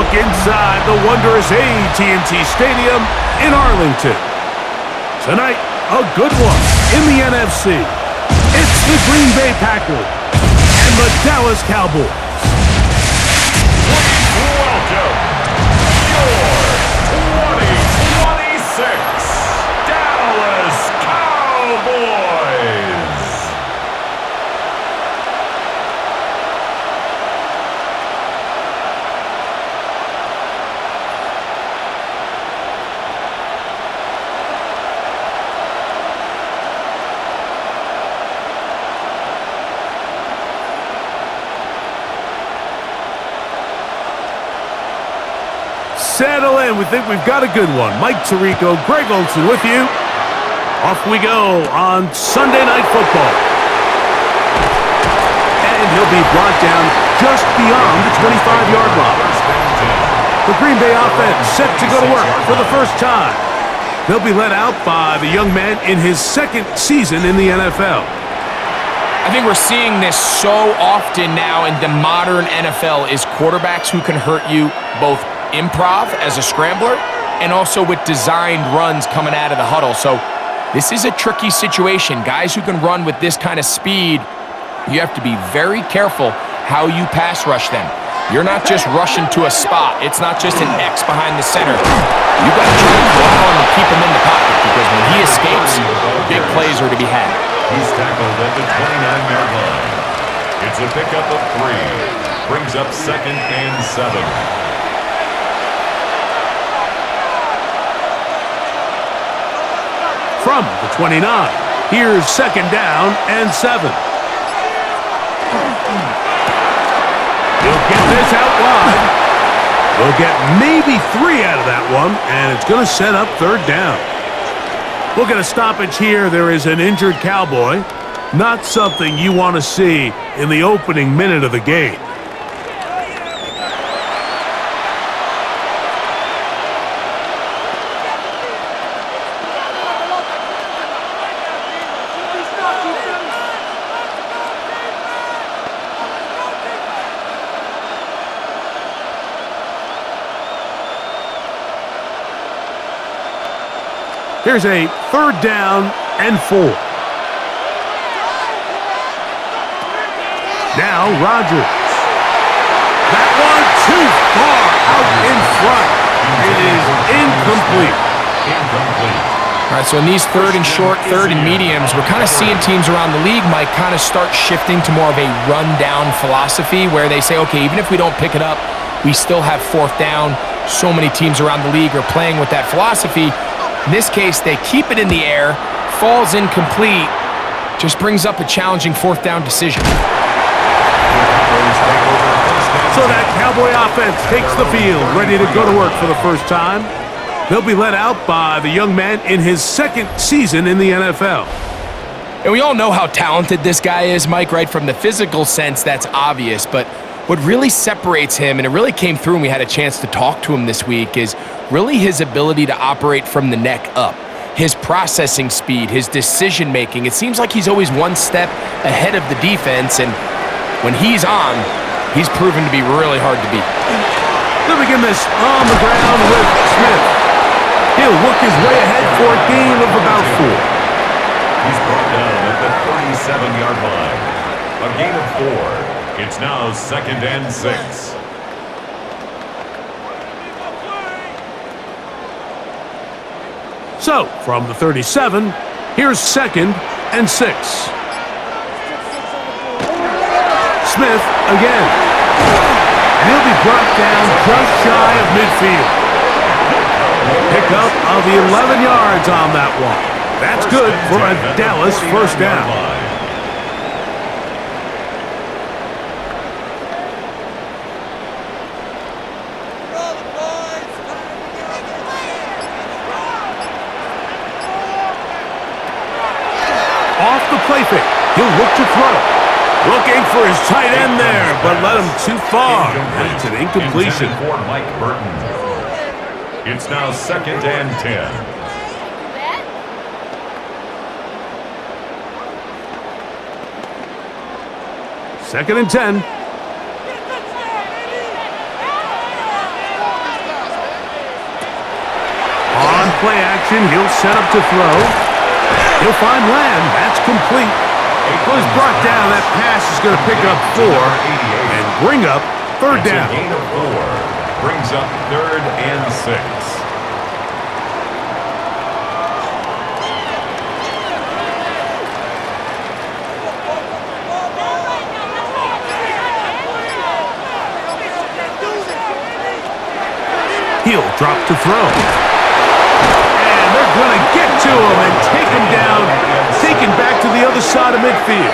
back inside the wondrous AT&T Stadium in Arlington. Tonight, a good one in the NFC. It's the Green Bay Packers and the Dallas Cowboys. Welcome, your 2026 Dallas Cowboys. Settle in. We think we've got a good one. Mike Tirico, Greg Olsen with you. Off we go on Sunday Night Football. And he'll be brought down just beyond the 25-yard line. The Green Bay offense set to go to work for the first time. They'll be led out by the young man in his second season in the NFL. I think we're seeing this so often now in the modern NFL is quarterbacks who can hurt you both improv as a scrambler and also with designed runs coming out of the huddle. So this is a tricky situation. Guys who can run with this kind of speed, you have to be very careful how you pass rush them. You're not just rushing to a spot. It's not just an X behind the center. You got to try to corral him and keep him in the pocket because when he escapes, big plays are to be had. He's tackled at the 29-yard line. It's a pickup of 3. Brings up 2nd and 7. From the 29, here's 2nd down and 7. He'll get this out wide. They'll get maybe 3 out of that one, and it's going to set up 3rd down. We'll get a stoppage here. There is an injured Cowboy. Not something you want to see in the opening minute of the game. Here's a 3rd down and 4. Now Rodgers. That one too far out in front. It is incomplete. All right, so in these 3rd and short, 3rd and mediums, we're kind of seeing teams around the league, Mike, kind of start shifting to more of a run-down philosophy where they say, okay, even if we don't pick it up, we still have 4th down. So many teams around the league are playing with that philosophy. In this case, they keep it in the air, falls incomplete, just brings up a challenging 4th down decision. So that Cowboy offense takes the field, ready to go to work for the first time. They'll be led out by the young man in his 2nd season in the NFL. And we all know how talented this guy is, Mike, right? From the physical sense, that's obvious. But what really separates him, and it really came through when we had a chance to talk to him this week, is really his ability to operate from the neck up. His processing speed, his decision-making. It seems like he's always one step ahead of the defense, and when he's on, he's proven to be really hard to beat. They'll begin this on the ground with Smith. He'll work his way ahead for a gain of about 4. He's brought down at the 37-yard line. A gain of 4. It's now 2nd and 6. So, from the 37, here's 2nd and 6. Smith again. And he'll be brought down just shy of midfield. Pickup of 11 yards on that one. That's good for a Dallas 1st down. Off the play fake. He'll look to throw. Looking for his tight end there, but led him too far. It's an incompletion. For Mike Burton. It's now 2nd and 10. Second and 10. action. He'll set up to throw. He'll find land. That's complete. Well, he's brought down. That pass is going to pick up 4 and bring up third down. It's a gain of 4. Brings up 3rd and 6. He'll drop to throw. And they're going to get to him and take him down, taken back to the other side of midfield.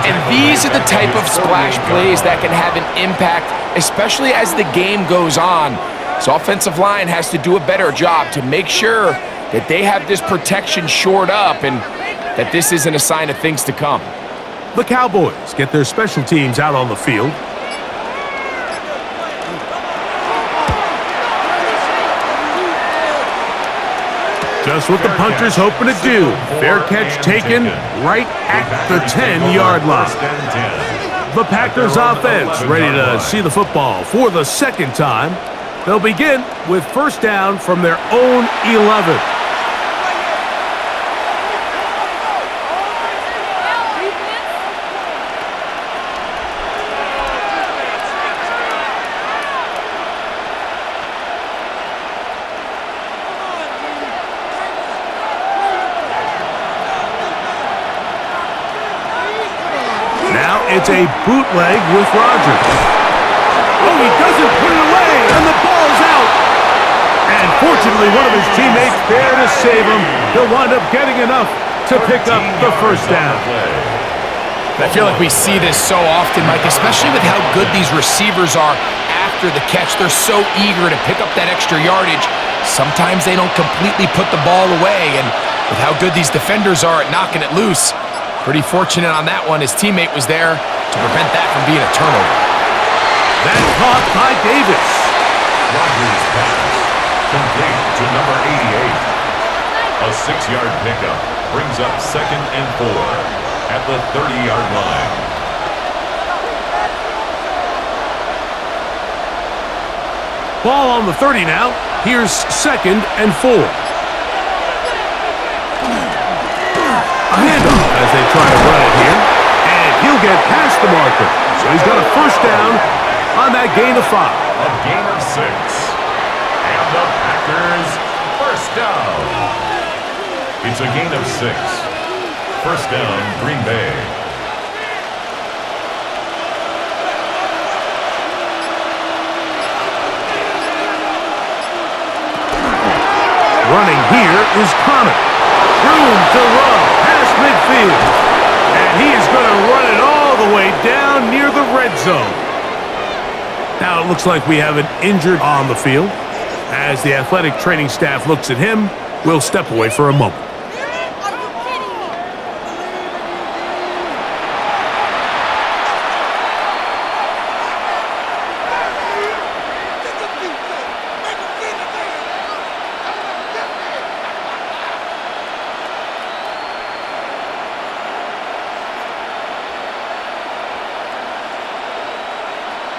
And these are the type of splash plays that can have an impact, especially as the game goes on. So offensive line has to do a better job to make sure that they have this protection shored up and that this isn't a sign of things to come. The Cowboys get their special teams out on the field. Just what the punter's hoping to do. Fair catch taken right at the 10-yard line. The Packers offense ready to see the football for the second time. They'll begin with first down from their own 11. It's a bootleg with Rodgers. Oh, he doesn't put it away, and the ball's out. And fortunately, one of his teammates there to save him. He'll wind up getting enough to pick up the first down. I feel like we see this so often, Mike, especially with how good these receivers are after the catch. They're so eager to pick up that extra yardage. Sometimes they don't completely put the ball away, and with how good these defenders are at knocking it loose, pretty fortunate on that one. His teammate was there to prevent that from being a turnover. That caught by Davis. Rodgers pass. Complete to number 88. A 6-yard pickup brings up 2nd and 4 at the 30-yard line. Ball on the 30 now. Here's 2nd and 4. A handoff as they try to run it here. And he'll get past the marker. So he's got a first down on that gain of 5. A gain of 6. And the Packers first down. It's a gain of 6. First down, Green Bay. Running here is Connor. Room to run past midfield. And he is going to run it all the way down near the red zone. Now it looks like we have an injured on the field. As the athletic training staff looks at him, we'll step away for a moment.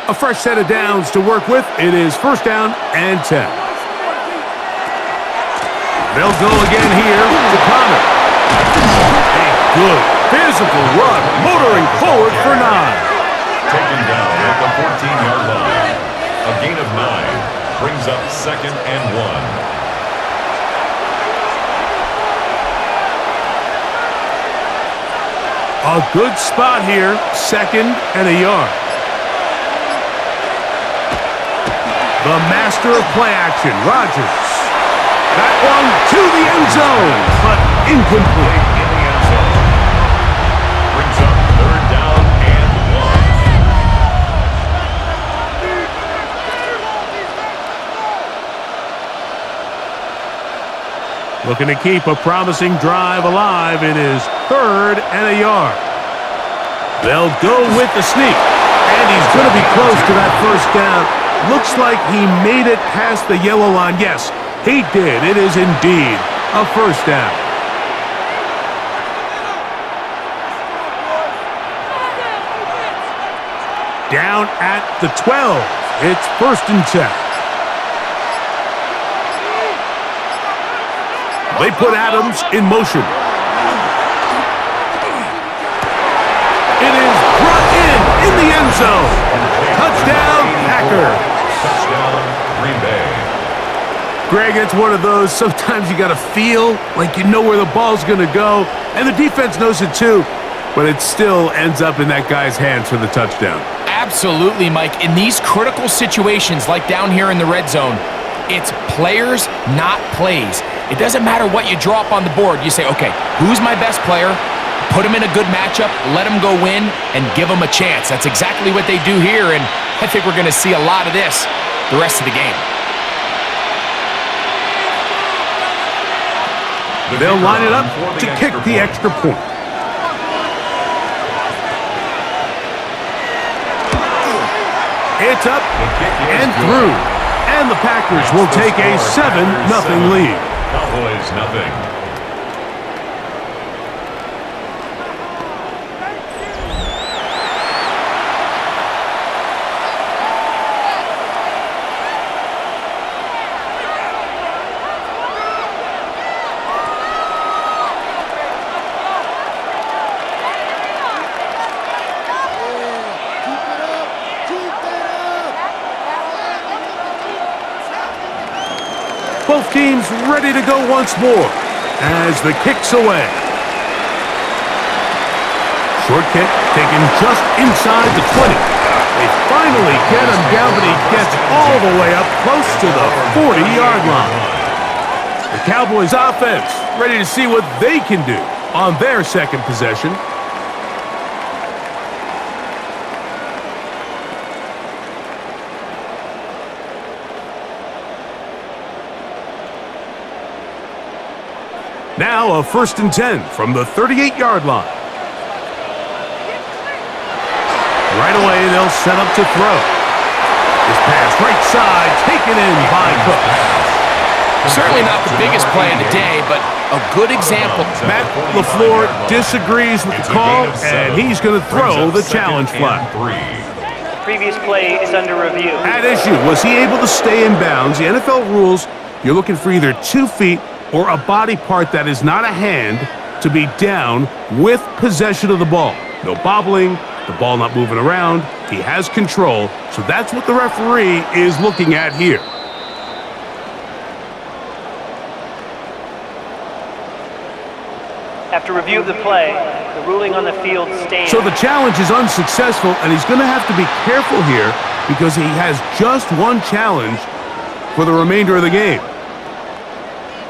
A fresh set of downs to work with. It is first down and 10. They'll go again here to Connor. A good physical run, motoring forward for 9. Taken down at the 14-yard line. A gain of 9 brings up 2nd and 1. A good spot here, 2nd and a yard. The master of play action, Rodgers. That one to the end zone, but incomplete. In the end zone. Brings up third down and 1. Looking to keep a promising drive alive. It is 3rd and a yard. They'll go with the sneak, and he's going to be close to that first down. Looks like he made it past the yellow line. Yes, he did. It is indeed a first down. Down at the 12. It's 1st and 10. They put Adams in motion. It is brought in the end zone. Touchdown, Packers. Touchdown, Green Bay. Greg, it's one of those, sometimes you got to feel like you know where the ball's going to go, and the defense knows it too, but it still ends up in that guy's hands for the touchdown. Absolutely, Mike. In these critical situations, like down here in the red zone, it's players, not plays. It doesn't matter what you draw up on the board. You say, okay, who's my best player? Put him in a good matchup, let him go win, and give him a chance. That's exactly what they do here, and I think we're going to see a lot of this the rest of the game. They'll line it up to kick the extra point. It's up and through. And the Packers will take a 7-0 lead. Cowboys nothing. Both teams ready to go once more as the kick's away. Short kick taken just inside the 20. They finally get him down, but he gets all the way up close to the 40-yard line. The Cowboys offense ready to see what they can do on their second possession. Now a 1st and 10 from the 38-yard line. Right away, they'll set up to throw. This pass right side, taken in by Cook. Certainly not the biggest play of the day, but a good example. Matt LaFleur disagrees with the call, and he's going to throw the challenge flag. Previous play is under review. At issue, was he able to stay in bounds? The NFL rules, you're looking for either 2 feet or a body part that is not a hand to be down with possession of the ball. No bobbling, the ball not moving around. He has control, so that's what the referee is looking at here. After review of the play, the ruling on the field stands. So the challenge is unsuccessful, and he's going to have to be careful here because he has just one challenge for the remainder of the game.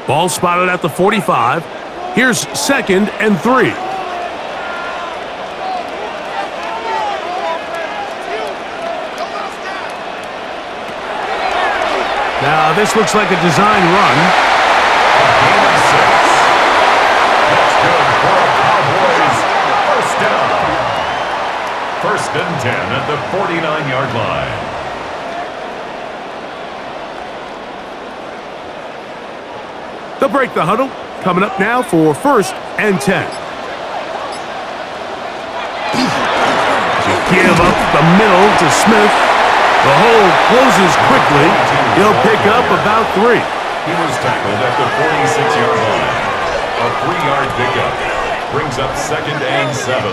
Ball spotted at the 45. Here's 2nd and 3. Now this looks like a design run. Gain of 6. That's good for a Cowboys first down. 1st and 10 at the 49-yard line. They'll break the huddle. Coming up now for 1st and 10. To give up the middle to Smith. The hole closes quickly. He'll pick up about 3. He was tackled at the 46-yard line. A 3-yard pickup brings up 2nd and 7.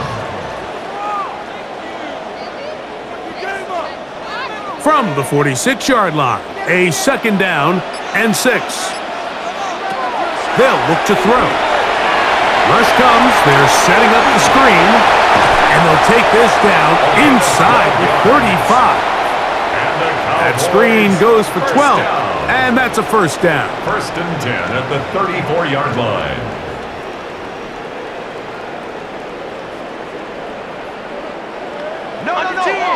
From the 46-yard line, a 2nd down and 6. They'll look to throw. Rush comes. They're setting up the screen. And they'll take this down inside the 35. That screen goes for 12. And that's a 1st down. 1st and 10 at the 34-yard line. Under 10.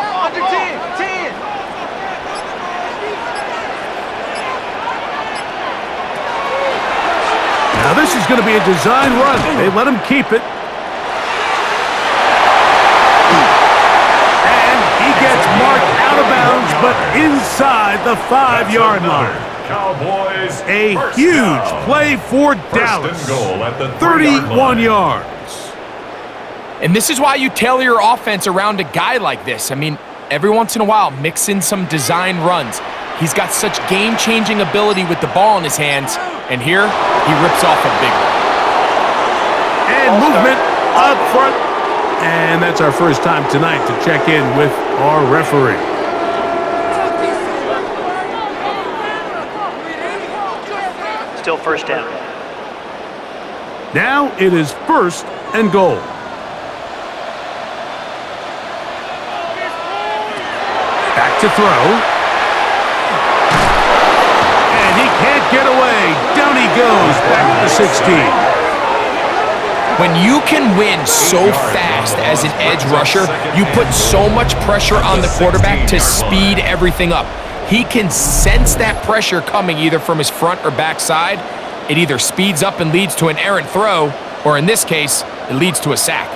Now this is going to be a design run. They let him keep it. And he gets marked out of bounds, but inside the 5-yard line. Cowboys. A first huge down. play for Dallas. First and goal at the 31 yards. And this is why you tailor your offense around a guy like this. I mean, every once in a while, mix in some design runs. He's got such game-changing ability with the ball in his hands, and here he rips off a big one. And movement up front. And that's our first time tonight to check in with our referee. Still first down. Now it is 1st and goal. Back to throw. And he can't get away. Down he goes, back to the 16. When you can win so fast as an edge rusher, you put so much pressure on the quarterback to speed everything up. He can sense that pressure coming either from his front or back side. It either speeds up and leads to an errant throw, or in this case, it leads to a sack.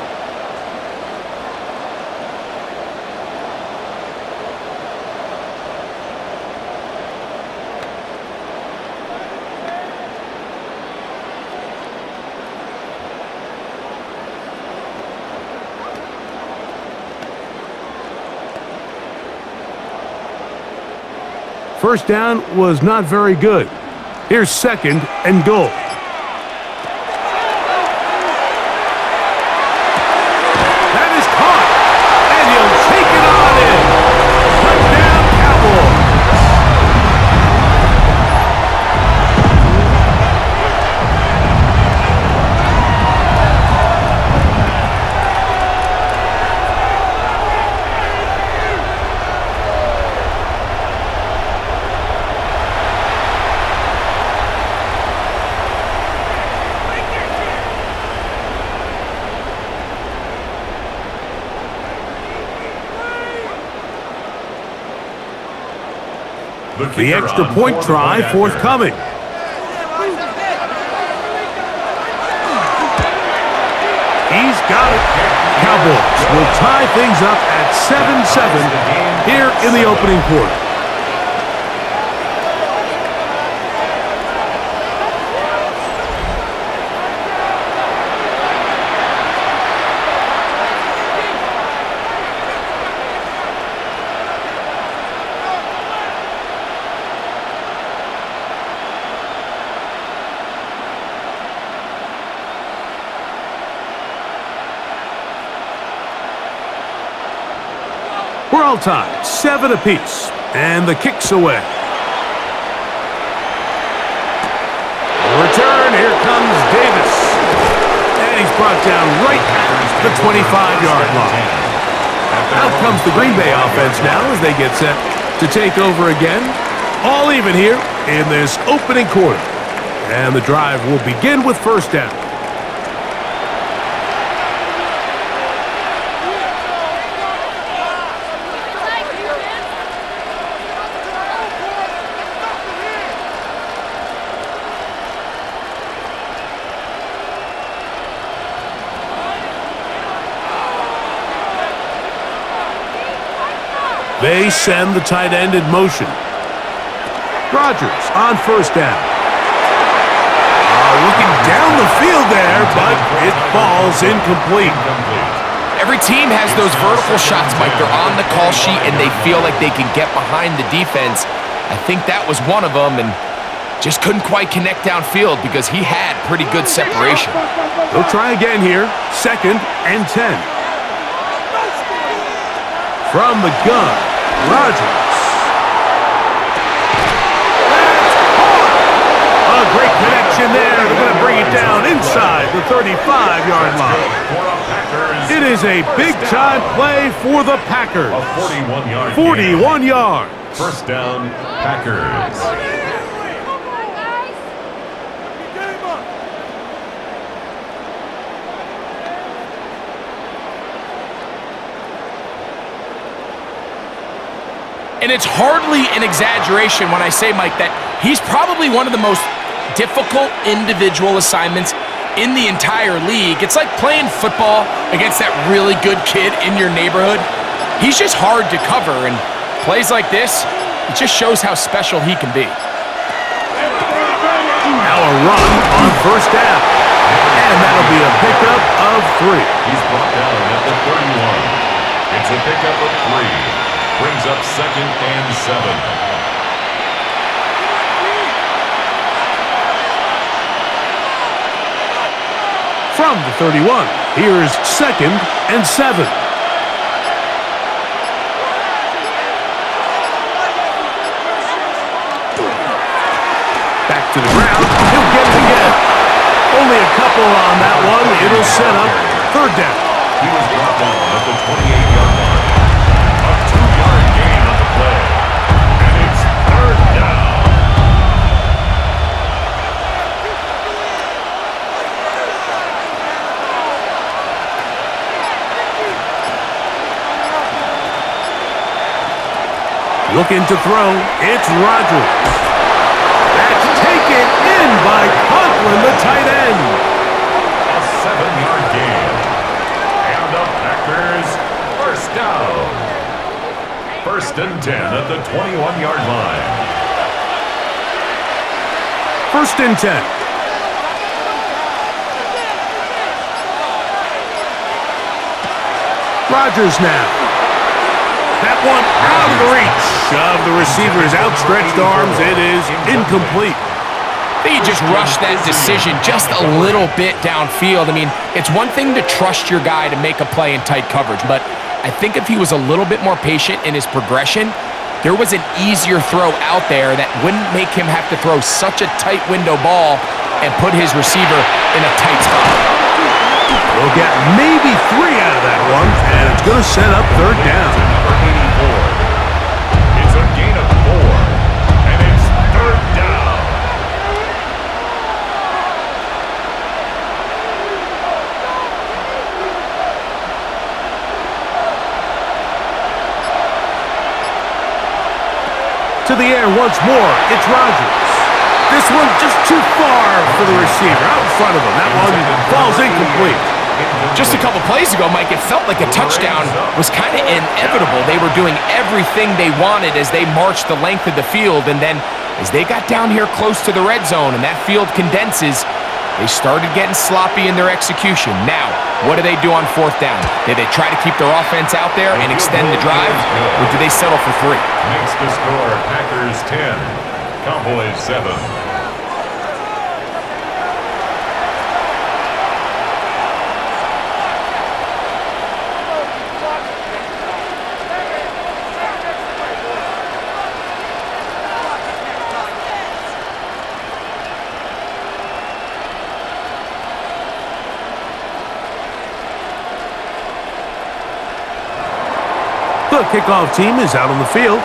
First down was not very good. Here's 2nd and goal. That is caught, and he'll take it on in. Touchdown, Cowboys. The extra point try forthcoming. He's got it. Cowboys will tie things up at 7-7 here in the opening quarter. We're all tied, 7 apiece, and the kick's away. Return, here comes Davis. And he's brought down right at the 25-yard line. Out comes the Green Bay offense now as they get set to take over again. All even here in this opening quarter. And the drive will begin with first down. They send the tight end in motion. Rodgers on first down. Looking down the field there, but it falls incomplete. Every team has those vertical shots, Mike. They're on the call sheet, and they feel like they can get behind the defense. I think that was one of them, and just couldn't quite connect downfield because he had pretty good separation. They'll try again here. 2nd and 10. From the gun, Rodgers. A great connection there. They're going to bring it down inside the 35-yard line. It is a big-time play for the Packers. A 41-yard 41 yards. First down, Packers. And it's hardly an exaggeration when I say, Mike, that he's probably one of the most difficult individual assignments in the entire league. It's like playing football against that really good kid in your neighborhood. He's just hard to cover, and plays like this, it just shows how special he can be. Now a run on first down. And that'll be a pickup of 3. He's brought down at the 31. It's a pickup of 3. Brings up 2nd and 7. from the 31. Here's 2nd and 7. Back to the ground. He'll get it again. Only a couple on that one. It'll set up 3rd down. He was brought down at the 28-yard line. A 2-yard gain on the play. And it's 3rd down. Looking to throw. It's Rodgers. That's taken in by Conklin, the tight end. A 7-yard gain. And the Packers first down. 1st and 10 at the 21-yard line. 1st and 10. Rodgers now. That one out of the reach of the receiver's outstretched arms. It is incomplete. He just rushed that decision just a little bit downfield. I mean, it's one thing to trust your guy to make a play in tight coverage, but I think if he was a little bit more patient in his progression, there was an easier throw out there that wouldn't make him have to throw such a tight window ball and put his receiver in a tight spot. We'll get maybe 3 out of that one, and it's going to set up 3rd down. Number 84. It's a gain of 4, and it's 3rd down. To the air once more, it's Rodgers. This one just too far for the receiver, out in front of him. That one falls incomplete. Just a couple plays ago, Mike, it felt like a touchdown was kind of inevitable. They were doing everything they wanted as they marched the length of the field, and then as they got down here close to the red zone and that field condenses, they started getting sloppy in their execution. Now, what do they do on 4th down? Did they try to keep their offense out there and extend the drive, or do they settle for 3? Makes the score Packers 10, Cowboys 7. The kickoff team is out on the field,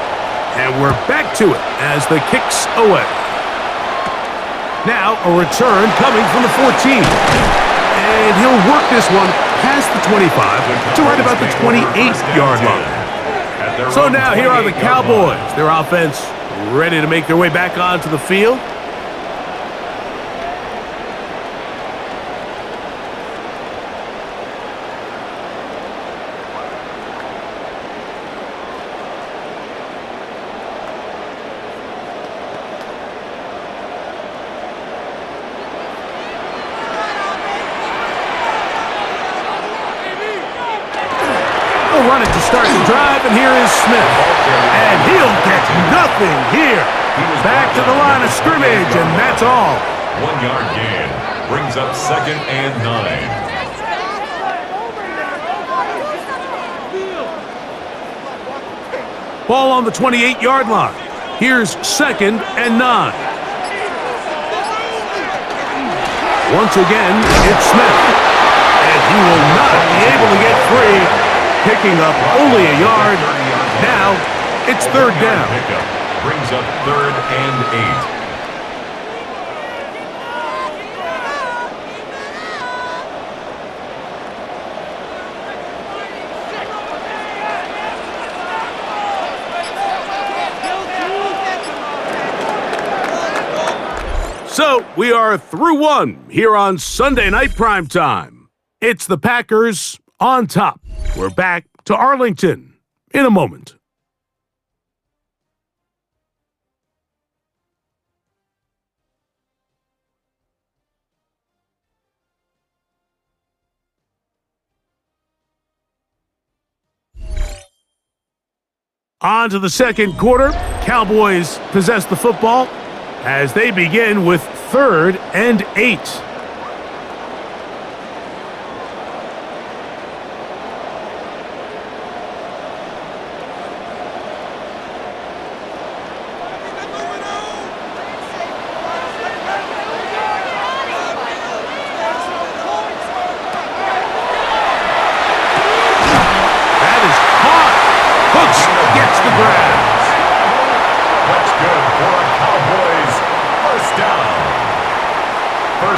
and we're back to it as the kick's away. Now a return coming from the 14. And he'll work this one past the 25 to right about the 28-yard line. So now here are the Cowboys. Their offense ready to make their way back onto the field. Run it to start the drive, and here is Smith. And he'll get nothing here. Back to the line of scrimmage, and that's all. 1-yard gain brings up 2nd and 9. Ball on the 28-yard line. Here's 2nd and 9. Once again, it's Smith. And he will not be able to get free. Picking up only a yard. Now it's 3rd down. Pickup brings up 3rd and 8. So we are through one here on Sunday Night Primetime. It's the Packers on top. We're back to Arlington in a moment. On to the 2nd quarter. Cowboys possess the football as they begin with 3rd and 8.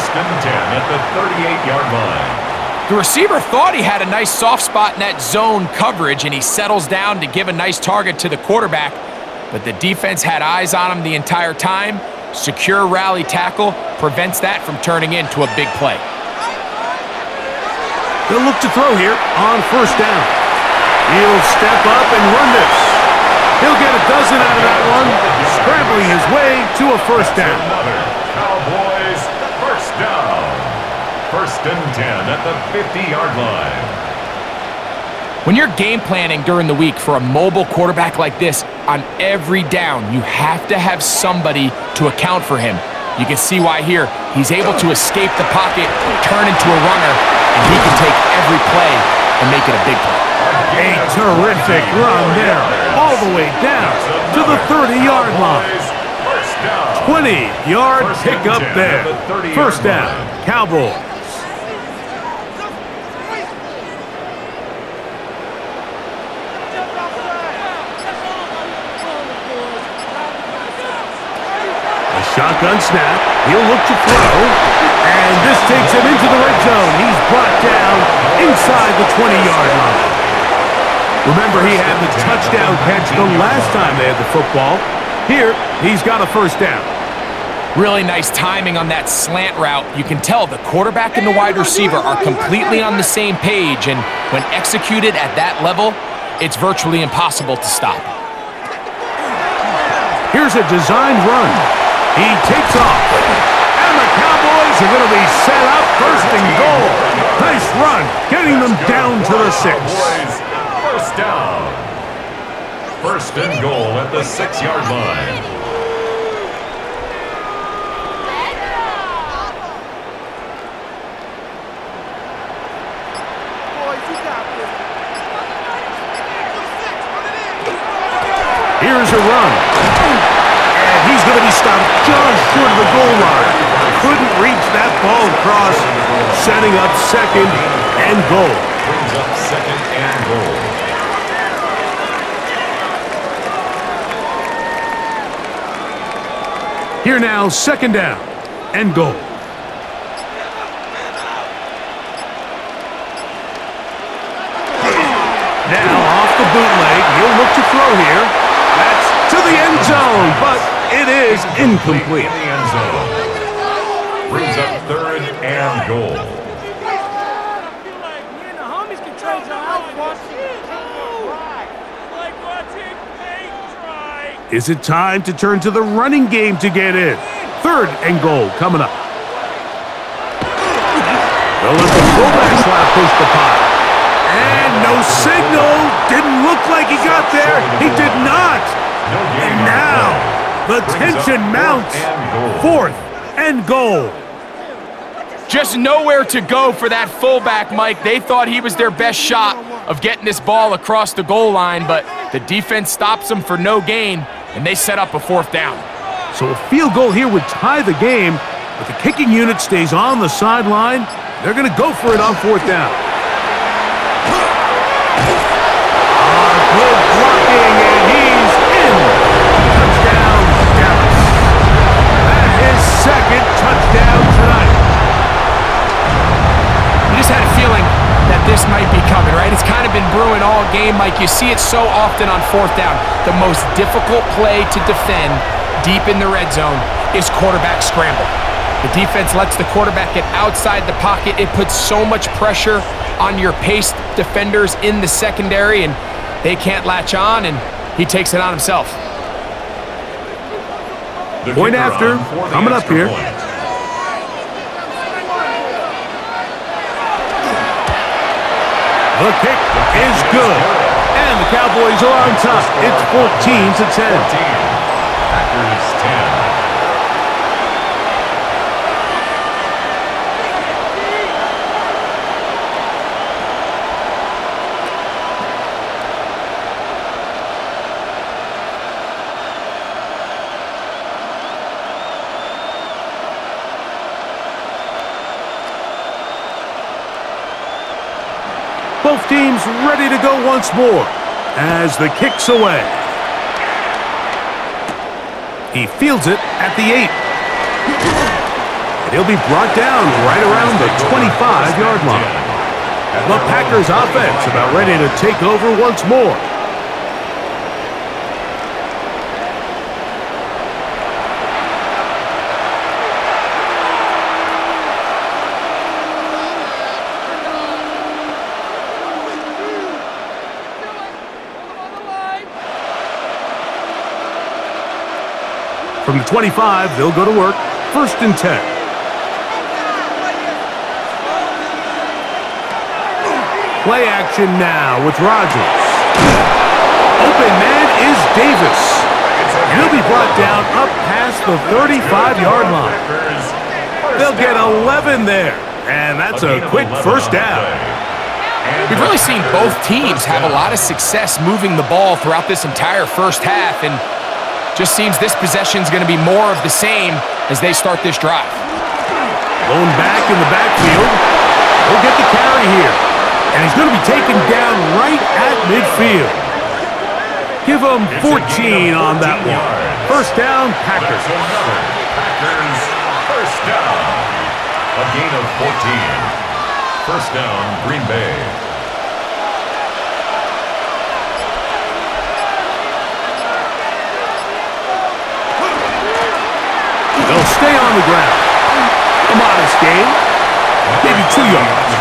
First and 10 at the 38-yard line. The receiver thought he had a nice soft spot in that zone coverage, and he settles down to give a nice target to the quarterback, but the defense had eyes on him the entire time. Secure rally tackle prevents that from turning into a big play. They'll look to throw here on first down. He'll step up and run this. He'll get a dozen out of that one, scrambling his way to a first down. Another Cowboys first down. First and 10 at the 50-yard line. When you're game planning during the week for a mobile quarterback like this, on every down, you have to have somebody to account for him. You can see why here. He's able to escape the pocket, turn into a runner, and he can take every play and make it a big play. A terrific run there, all the way down to the 30-yard line. 20-yard pickup there. First down, Cowboys. Shotgun snap. He'll look to throw. And this takes him into the red zone. He's brought down inside the 20-yard line. Remember, he had the touchdown catch the last time they had the football. Here, he's got a first down. Really nice timing on that slant route. You can tell the quarterback and the wide receiver are completely on the same page, and when executed at that level, it's virtually impossible to stop. Here's a designed run. He takes off, and the Cowboys are going to be set up first and goal. Nice run, getting them down to the 6. First down. First and goal at the 6-yard line. Here's a run. He's going to be stopped just short of the goal line. Couldn't reach that ball across, setting up second and goal. Brings up second and goal. Here now, second down and goal. Now off the bootleg, he'll look to throw here. That's to the end zone, but it is incomplete. In the end zone. Brings up third and goal. Is it time to turn to the running game to get in? Third and goal coming up. They'll let the fullback slap push the pot. And no signal. Didn't look like he got there. He did not. And now the tension mounts. Fourth and goal. Just nowhere to go for that fullback, Mike. They thought he was their best shot of getting this ball across the goal line, but the defense stops them for no gain, and they set up a fourth down. So a field goal here would tie the game, but the kicking unit stays on the sideline. They're going to go for it on fourth down. Good blocking, and he's in. Touchdown, Dallas. That is second touchdown tonight. You just had a feeling that this might be coming, right? It's kind of been brewing all game, Mike. You see it so often on fourth down. The most difficult play to defend deep in the red zone is quarterback scramble. The defense lets the quarterback get outside the pocket. It puts so much pressure on your paced defenders in the secondary, and they can't latch on, and he takes it on himself. Point after, coming up here. The kick is good, and the Cowboys are on top. It's 14-10. Packers 10. Both teams ready to go once more as the kick's away. He fields it at the 8. He'll be brought down right around the 25-yard line. The Packers offense about ready to take over once more. From the 25, they'll go to work. 1st and 10. Play action now with Rodgers. Open man is Davis. He'll be brought down up past the 35-yard line. They'll get 11 there, and that's a quick first down. We've really seen both teams have a lot of success moving the ball throughout this entire first half, and just seems this possession is going to be more of the same as they start this drive. Lone back in the backfield. He'll get the carry here. And he's going to be taken down right at midfield. Give him 14 on that one. First down, Packers. Packers, first down. A gain of 14. First down, Green Bay. They'll stay on the ground. A modest gain. Maybe 2 yards.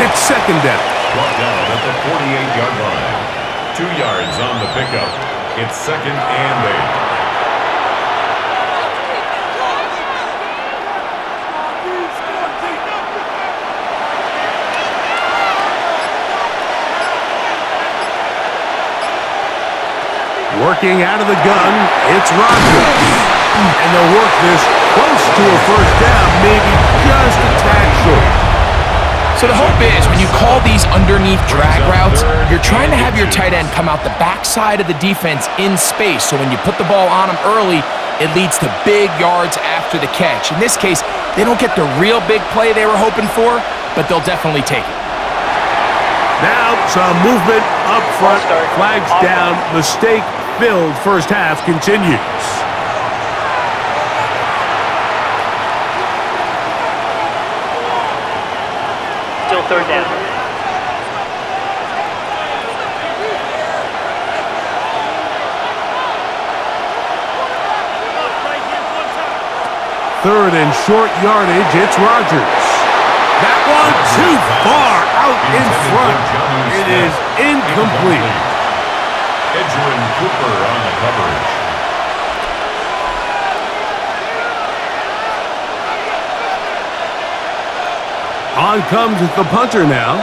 It's second down. Brought down at the 48-yard line. 2 yards on the pickup. It's second and 8. Working out of the gun, it's Rodgers. And they'll work this close to a first down, maybe just a tad short. So the hope is when you call these underneath drag routes, you're trying to have your tight end come out the backside of the defense in space. So when you put the ball on him early, it leads to big yards after the catch. In this case, they don't get the real big play they were hoping for, but they'll definitely take it. Now some movement up front, flags down, mistake-filled first half continues. Still third down. Third and short yardage, it's Rodgers. That one too far out in front. It is incomplete. Edgerrin Cooper on the coverage. On comes the punter now,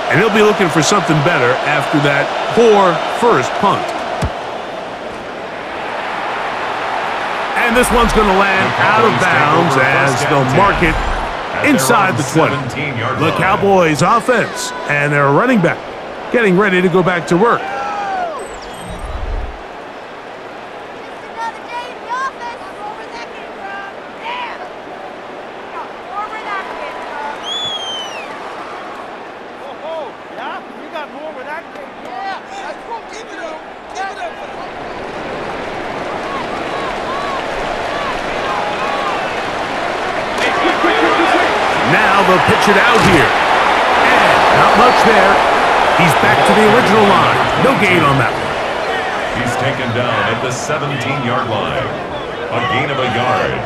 and he'll be looking for something better after that poor first punt. And this one's going to land out of bounds as they'll mark it inside the 20. The Cowboys offense and their running back getting ready to go back to work. Now they'll pitch it out here. And not much there. He's back to the original line. No gain on that one. He's taken down at the 17-yard line. A gain of a yard.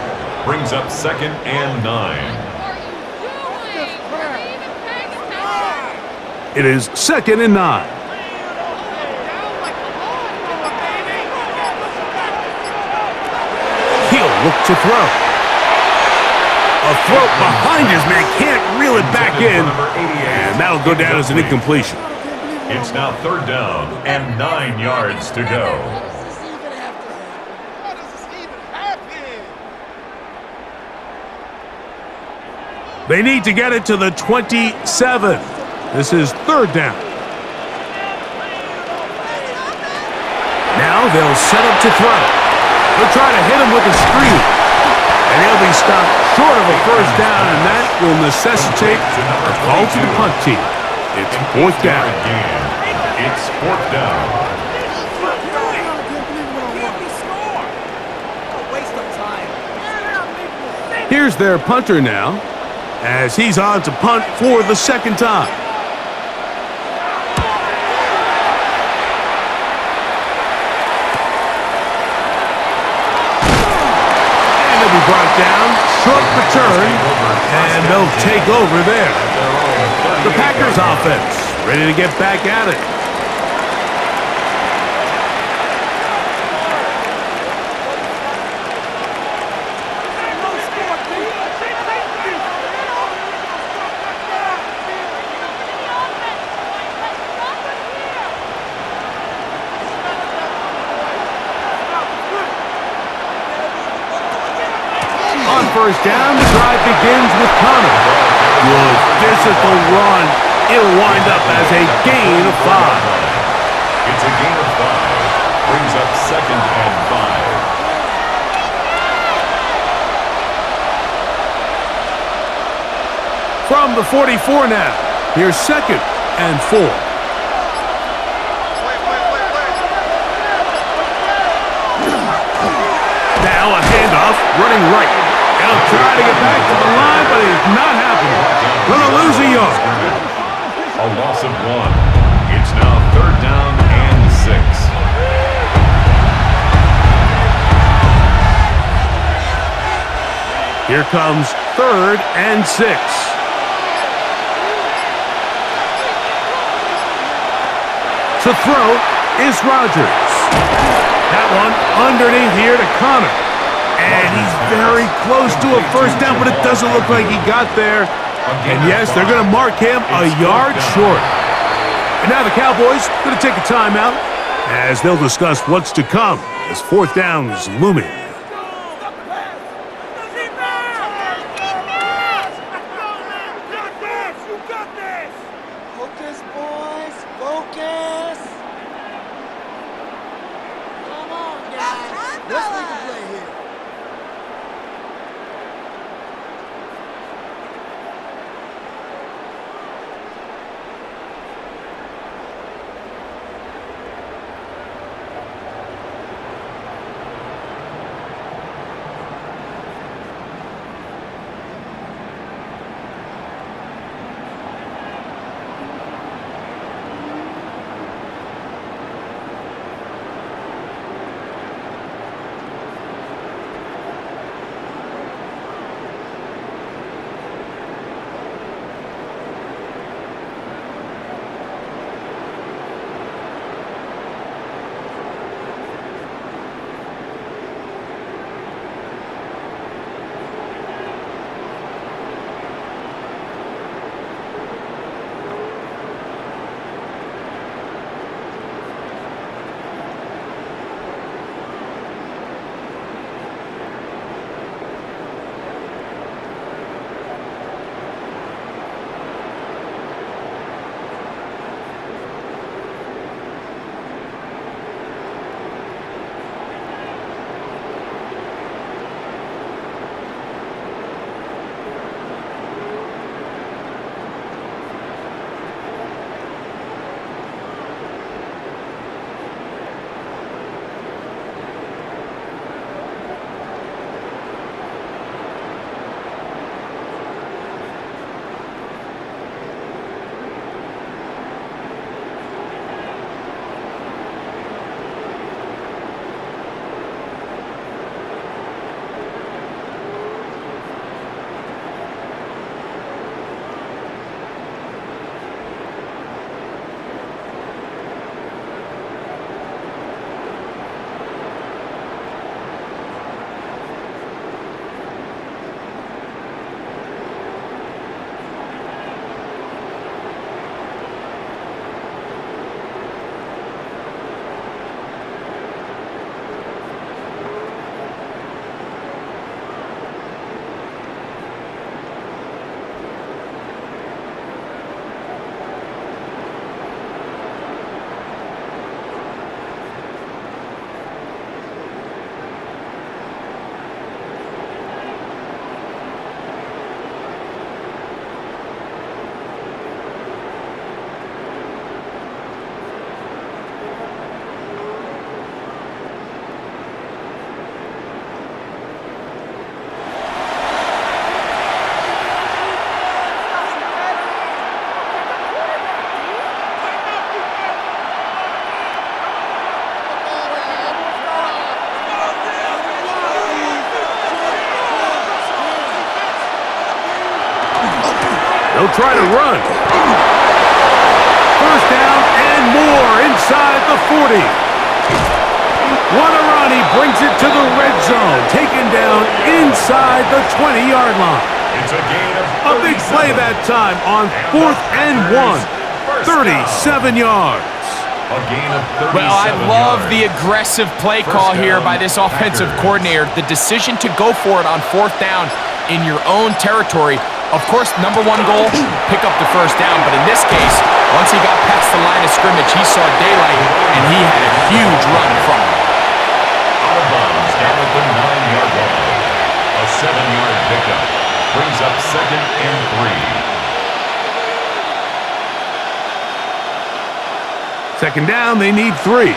Brings up second and 9. It is second and 9. He'll look to throw. A throw behind his man, can't reel it back in, and that'll go down as an incompletion. It's now third down and 9 yards to go. They need to get it to the 27. This is third down. Now they'll set up to throw. They'll try to hit him with a screen. And he'll be stopped short of a first down, and that will necessitate a call to the punt team. It's fourth down. It's fourth down. Here's their punter now, as he's on to punt for the second time. And they'll be brought down, short return, and they'll take over there. The Packers offense ready to get back at it. On first down, the drive begins with Connor. Good physical run. It'll wind up as a gain of 5. It's a gain of 5. Brings up 2nd and 5. From the 44 now, here's 2nd and 4. Now a handoff, running right. He'll try to get back to the line, but it's not happening. Gonna lose a yard. A loss of 1. It's now 3rd down and 6. Here comes 3rd and 6. To throw is Rodgers. That one underneath here to Connor. And he's very close to a first down, but it doesn't look like he got there. And yes, they're going to mark him a yard short. And now the Cowboys going to take a timeout as they'll discuss what's to come as 4th down is looming. Focus, boys. Focus. Come on, guys. Let's make a play here. He'll try to run. First down and more inside the 40. What a run. He brings it to the red zone. Taken down inside the 20-yard line. It's a gain of A big play that time on 4th and 1. 37 yards. A gain of 37 Well, I love yards. the aggressive play call here by this offensive coordinator. The decision to go for it on 4th down in your own territory. Of course, number one goal, pick up the first down. But in this case, once he got past the line of scrimmage, he saw daylight, and he had a huge run from it. Out of bounds, down at the 9-yard line. A 7-yard pickup brings up 2nd and 3. Second down, they need 3.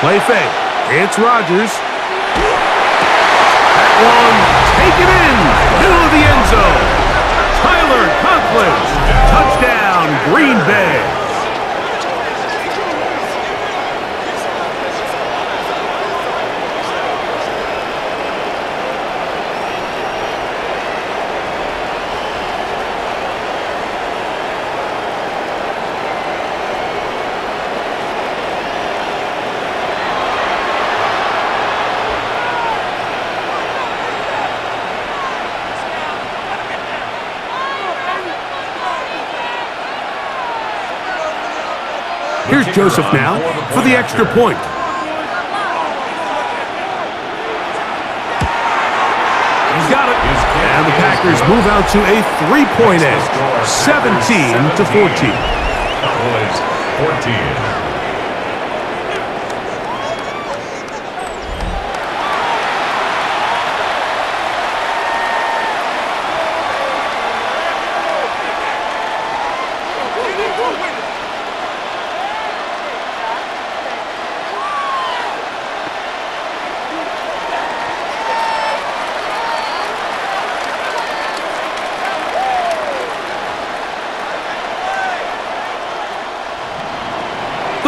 Play fake. It's Rodgers. That one taken in. Middle of the end zone. Tyler Conklin. Touchdown, Green Bay. Here's Joseph now for the extra point. He's got it. And the Packers move out to a 3-point edge, 17-14. Cowboys 14.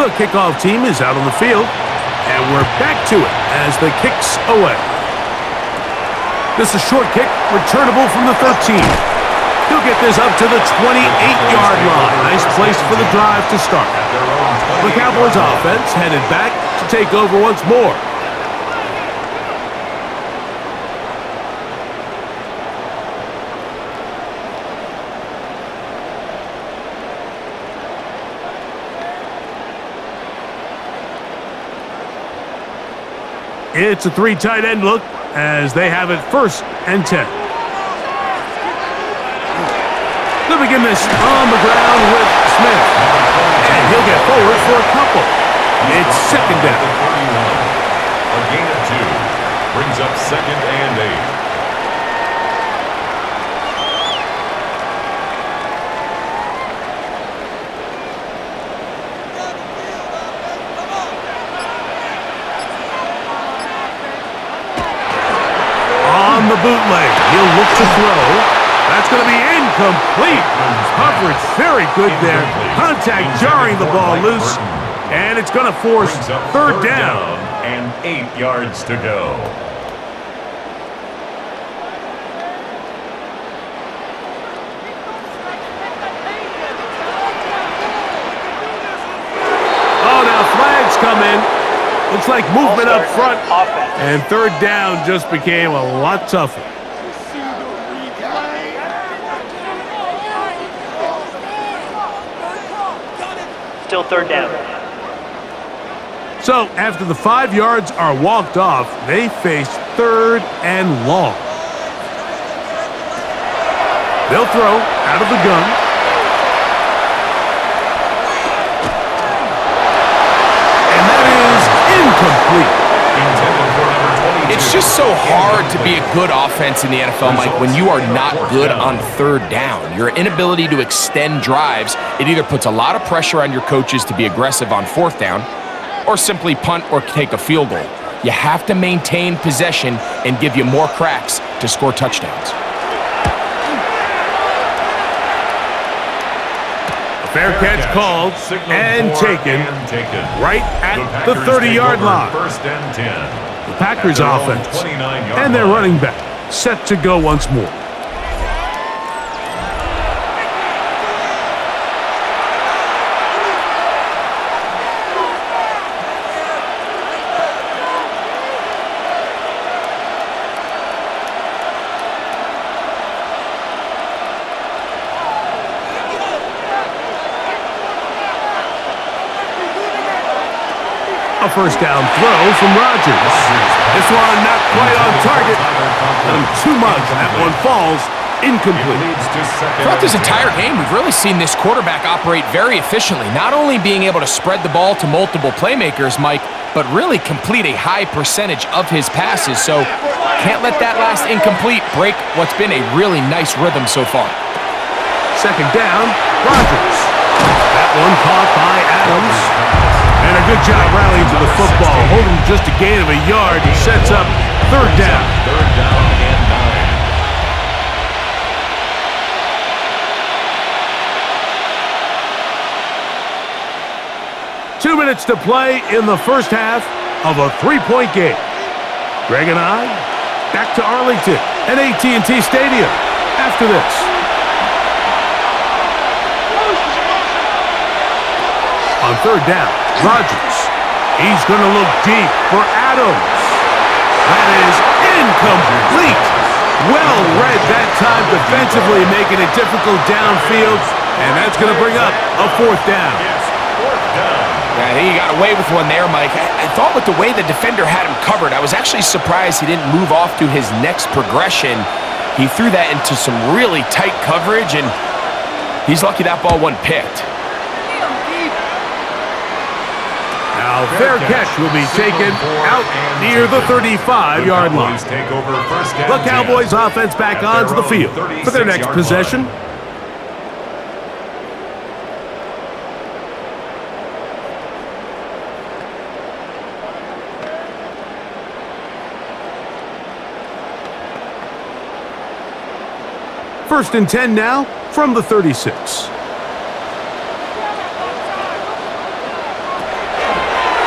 The kickoff team is out on the field, and we're back to it as the kick's away. This is a short kick, returnable from the 13. He'll get this up to the 28-yard line. Nice place for the drive to start. The Cowboys offense headed back to take over once more. It's a 3 tight end look as they have it 1st and 10. They'll begin this on the ground with Smith. And he'll get forward for a couple. It's 2nd down. A gain of 2 brings up 2nd and 8. On the bootleg, he'll look to throw. That's going to be incomplete. Coverage very good there. Contact jarring the ball loose. And it's going to force 3rd down. And 8 yards to go. Oh, now flags come in. Looks like movement up front. And 3rd down just became a lot tougher. Still 3rd down. So, after the 5 yards are walked off, they face 3rd and long. They'll throw out of the gun. And that is incomplete. It's just so hard to be a good offense in the NFL, Mike, when you are not good on 3rd down. Your inability to extend drives, it either puts a lot of pressure on your coaches to be aggressive on 4th down or simply punt or take a field goal. You have to maintain possession and give you more cracks to score touchdowns. Fair catch called and taken right at the 30-yard line. 1st and 10. The Packers At their own offense. 29-yard And their line. running back set to go once more. A first down throw from Rodgers. This one not quite on target. Let him too much. That one falls incomplete. Throughout this entire game, we've really seen this quarterback operate very efficiently, not only being able to spread the ball to multiple playmakers, Mike, but really complete a high percentage of his passes. So can't let that last incomplete break what's been a really nice rhythm so far. Second down, Rodgers. That one caught by Adams. And a good job rallying to the football, holding just a gain of a yard. He sets up third down. Third down and 9. 2 minutes to play in the first half of a three-point game. Greg and I back to Arlington at AT&T Stadium after this. On third down, Rodgers. He's going to look deep for Adams. That is incomplete. Well read that time defensively, making it difficult downfield. And that's going to bring up a fourth down. Yeah, I think he got away with one there, Mike. I thought with the way the defender had him covered, I was actually surprised he didn't move off to his next progression. He threw that into some really tight coverage, and he's lucky that ball wasn't picked. Now, fair catch will be taken out near the 35-yard line. The Cowboys offense back onto the field for their next possession. First and 10 now from the 36.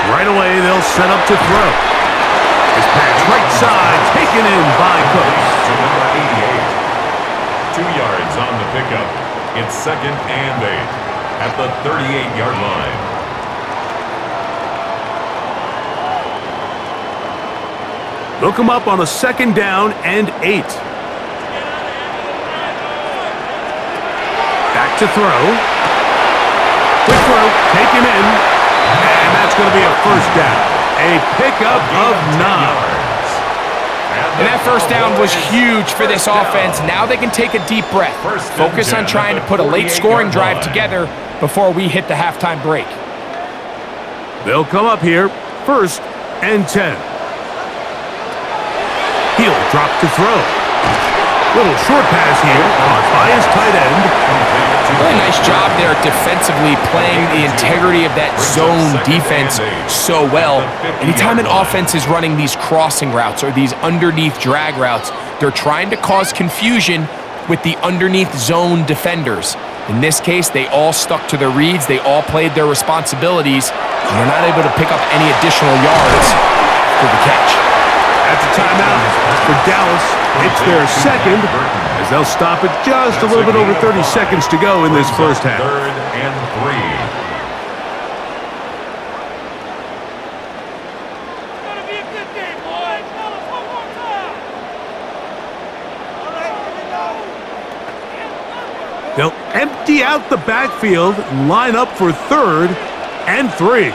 Right away, they'll set up to throw. His pass right side, taken in by Cooks. To number 88. 2 yards on the pickup. It's second and 8 at the 38-yard line. They'll come up on a second down and 8. Back to throw. Quick throw, taken in. And that's going to be a first down. A pickup of 9. And that first down was huge for this offense. Now they can take a deep breath. Focus on trying to put a late scoring drive together before we hit the halftime break. They'll come up here, first and 10. He'll drop to throw. Little short pass here, caught by his tight end. Really nice job there defensively, playing the integrity of that zone defense so well. Anytime an offense is running these crossing routes or these underneath drag routes, they're trying to cause confusion with the underneath zone defenders. In this case, they all stuck to their reads, they all played their responsibilities, and they're not able to pick up any additional yards for the catch. That's a timeout for Dallas. It's their second, as they'll stop it just a little bit over 30 seconds to go in this first half. Third and 3. Gonna be a good game, boys. Tell us one more time. All right, here we go. They'll empty out the backfield and line up for third and 3.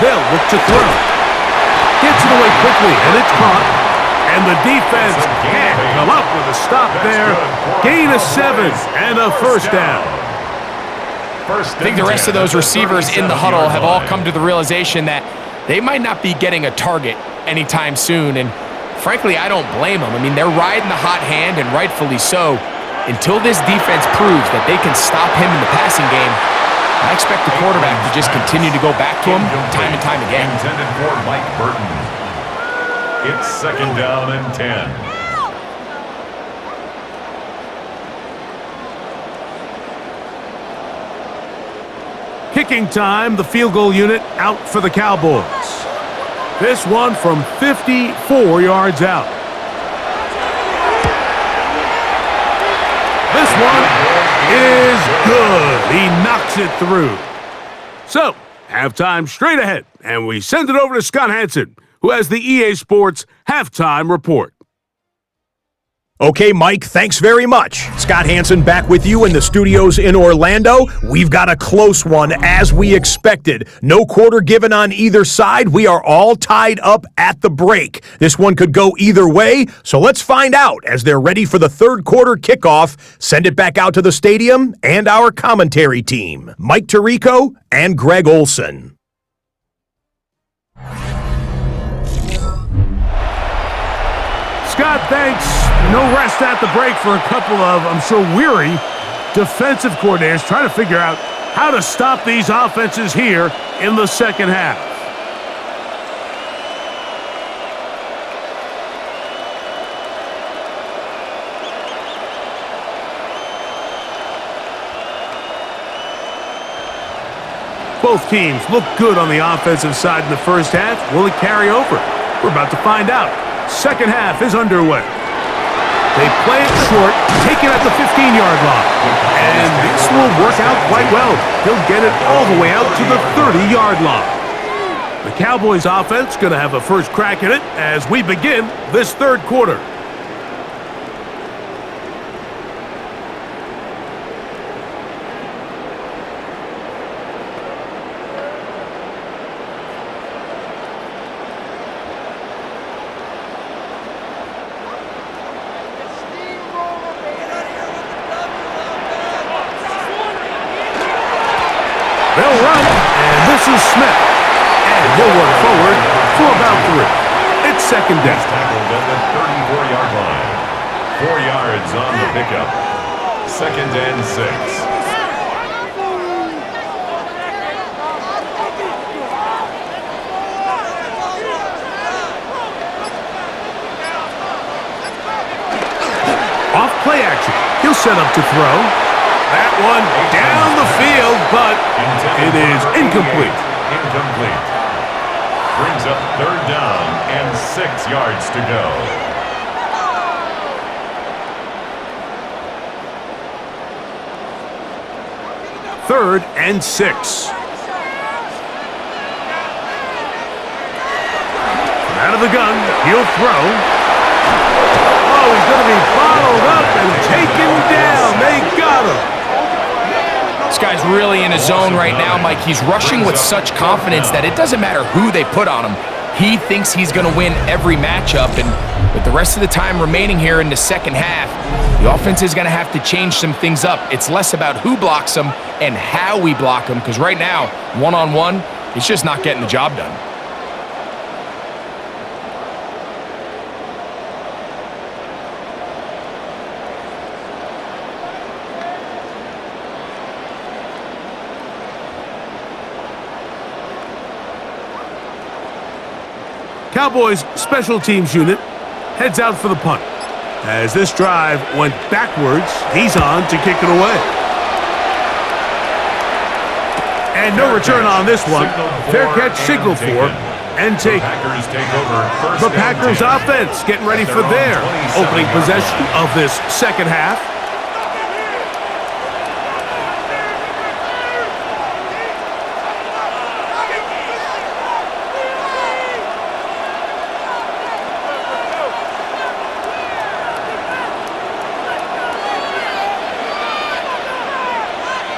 They'll look to throw. Gets it away quickly, and it's caught. And the defense can't come up with a stop there. Gain of 7 and a first down. I think the rest of those receivers in the huddle have all come to the realization that they might not be getting a target anytime soon. And frankly, I don't blame them. I mean, they're riding the hot hand, and rightfully so. Until this defense proves that they can stop him in the passing game, I expect the quarterback to just continue to go back to him time and time again. Intended for Mike Burton. It's second down and 10. Kicking time, the field goal unit out for the Cowboys. This one from 54 yards out. This one is good. He knocks it through. So, halftime straight ahead, and we send it over to Scott Hansen, who has the EA Sports Halftime Report. Okay, Mike, thanks very much. Scott Hansen back with you in the studios in Orlando. We've got a close one, as we expected. No quarter given on either side. We are all tied up at the break. This one could go either way, so let's find out as they're ready for the third quarter kickoff. Send it back out to the stadium and our commentary team, Mike Tirico and Greg Olson. Scott, thanks. No rest at the break for a couple of, I'm sure, weary defensive coordinators trying to figure out how to stop these offenses here in the second half. Both teams look good on the offensive side in the first half. Will it carry over? We're about to find out. Second half is underway. They play it short, take it at the 15-yard line. And this will work out quite well. He'll get it all the way out to the 30-yard line. The Cowboys offense going to have a first crack at it as we begin this third quarter. They'll run, and this is Smith. And he'll work forward for about 3. It's second down. He's tackled at the 34-yard line. 4 yards on the pickup. Second and 6. Off play action. He'll set up to throw. That one down the field, but it is incomplete. Incomplete. Brings up third down and 6 yards to go. Third and 6. Out of the gun, he'll throw. Oh, he's going to be bottled up and taken down. They got him. This guy's really in his zone right now, Mike. He's rushing with such confidence that it doesn't matter who they put on him. He thinks he's going to win every matchup, and with the rest of the time remaining here in the second half, the offense is going to have to change some things up. It's less about who blocks him and how we block him, because right now, one-on-one, he's just not getting the job done. Cowboys special teams unit heads out for the punt. As this drive went backwards, he's on to kick it away. And no return on this one. Fair catch signaled for and taken. The Packers offense getting ready for their opening possession of this second half.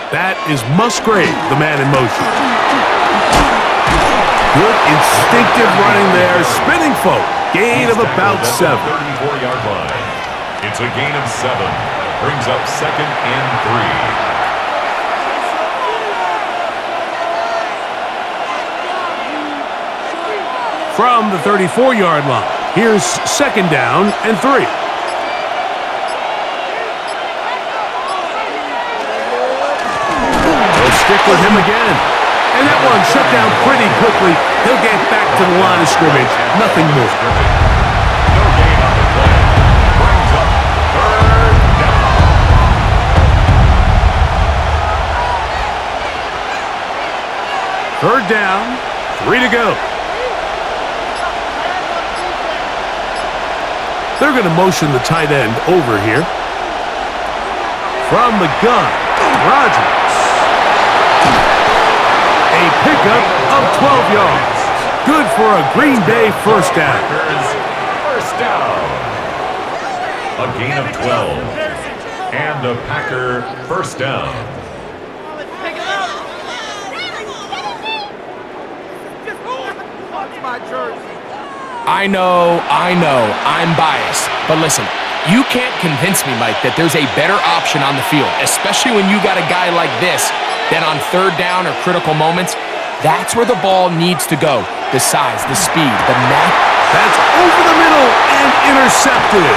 That is Musgrave, the man in motion. Good instinctive running there, spinning forward. Gain of about 7. 34-yard line. It's a gain of 7. Brings up second and 3. From the 34-yard line, here's second down and 3. Stick with him again. And that one shut down pretty quickly. He'll get back to the line of scrimmage. Nothing more. No gain on the play. Brings up third down. Third down, 3 to go. They're going to motion the tight end over here. From the gun, Rodgers. A pickup of 12 yards. Good for a Green Bay first down. First down. A gain of 12. And a Packer first down. I know, I'm biased. But listen, you can't convince me, Mike, that there's a better option on the field, especially when you got a guy like this, that on third down or critical moments, that's where the ball needs to go. The size, the speed, the net. That's over the middle and intercepted.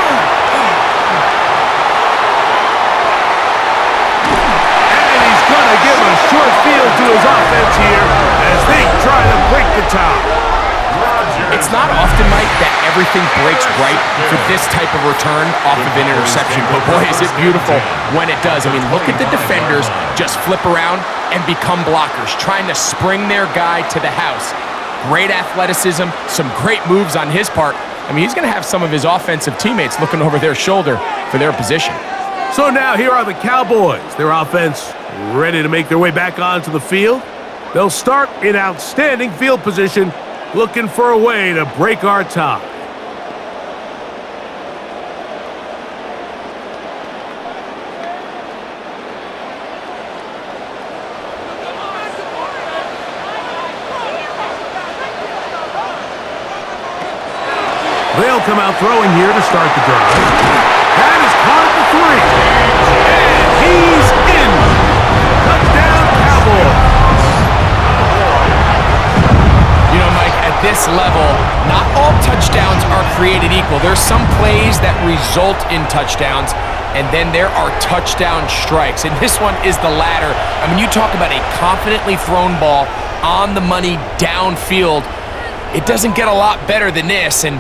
And he's going to give a short field to his offense here as they try to break the top. It's not often, Mike, that everything breaks right for this type of return off of an interception. But boy, is it beautiful when it does. I mean, look at the defenders just flip around and become blockers, trying to spring their guy to the house. Great athleticism, some great moves on his part. I mean, he's going to have some of his offensive teammates looking over their shoulder for their position. So now here are the Cowboys. Their offense ready to make their way back onto the field. They'll start in outstanding field position, looking for a way to break our tie. They'll come out throwing here to start the drive. That is caught at the 3. And he's in. Touchdown, Cowboys. You know, Mike, at this level, not all touchdowns are created equal. There's some plays that result in touchdowns, and then there are touchdown strikes. And this one is the latter. I mean, you talk about a confidently thrown ball on the money downfield. It doesn't get a lot better than this, and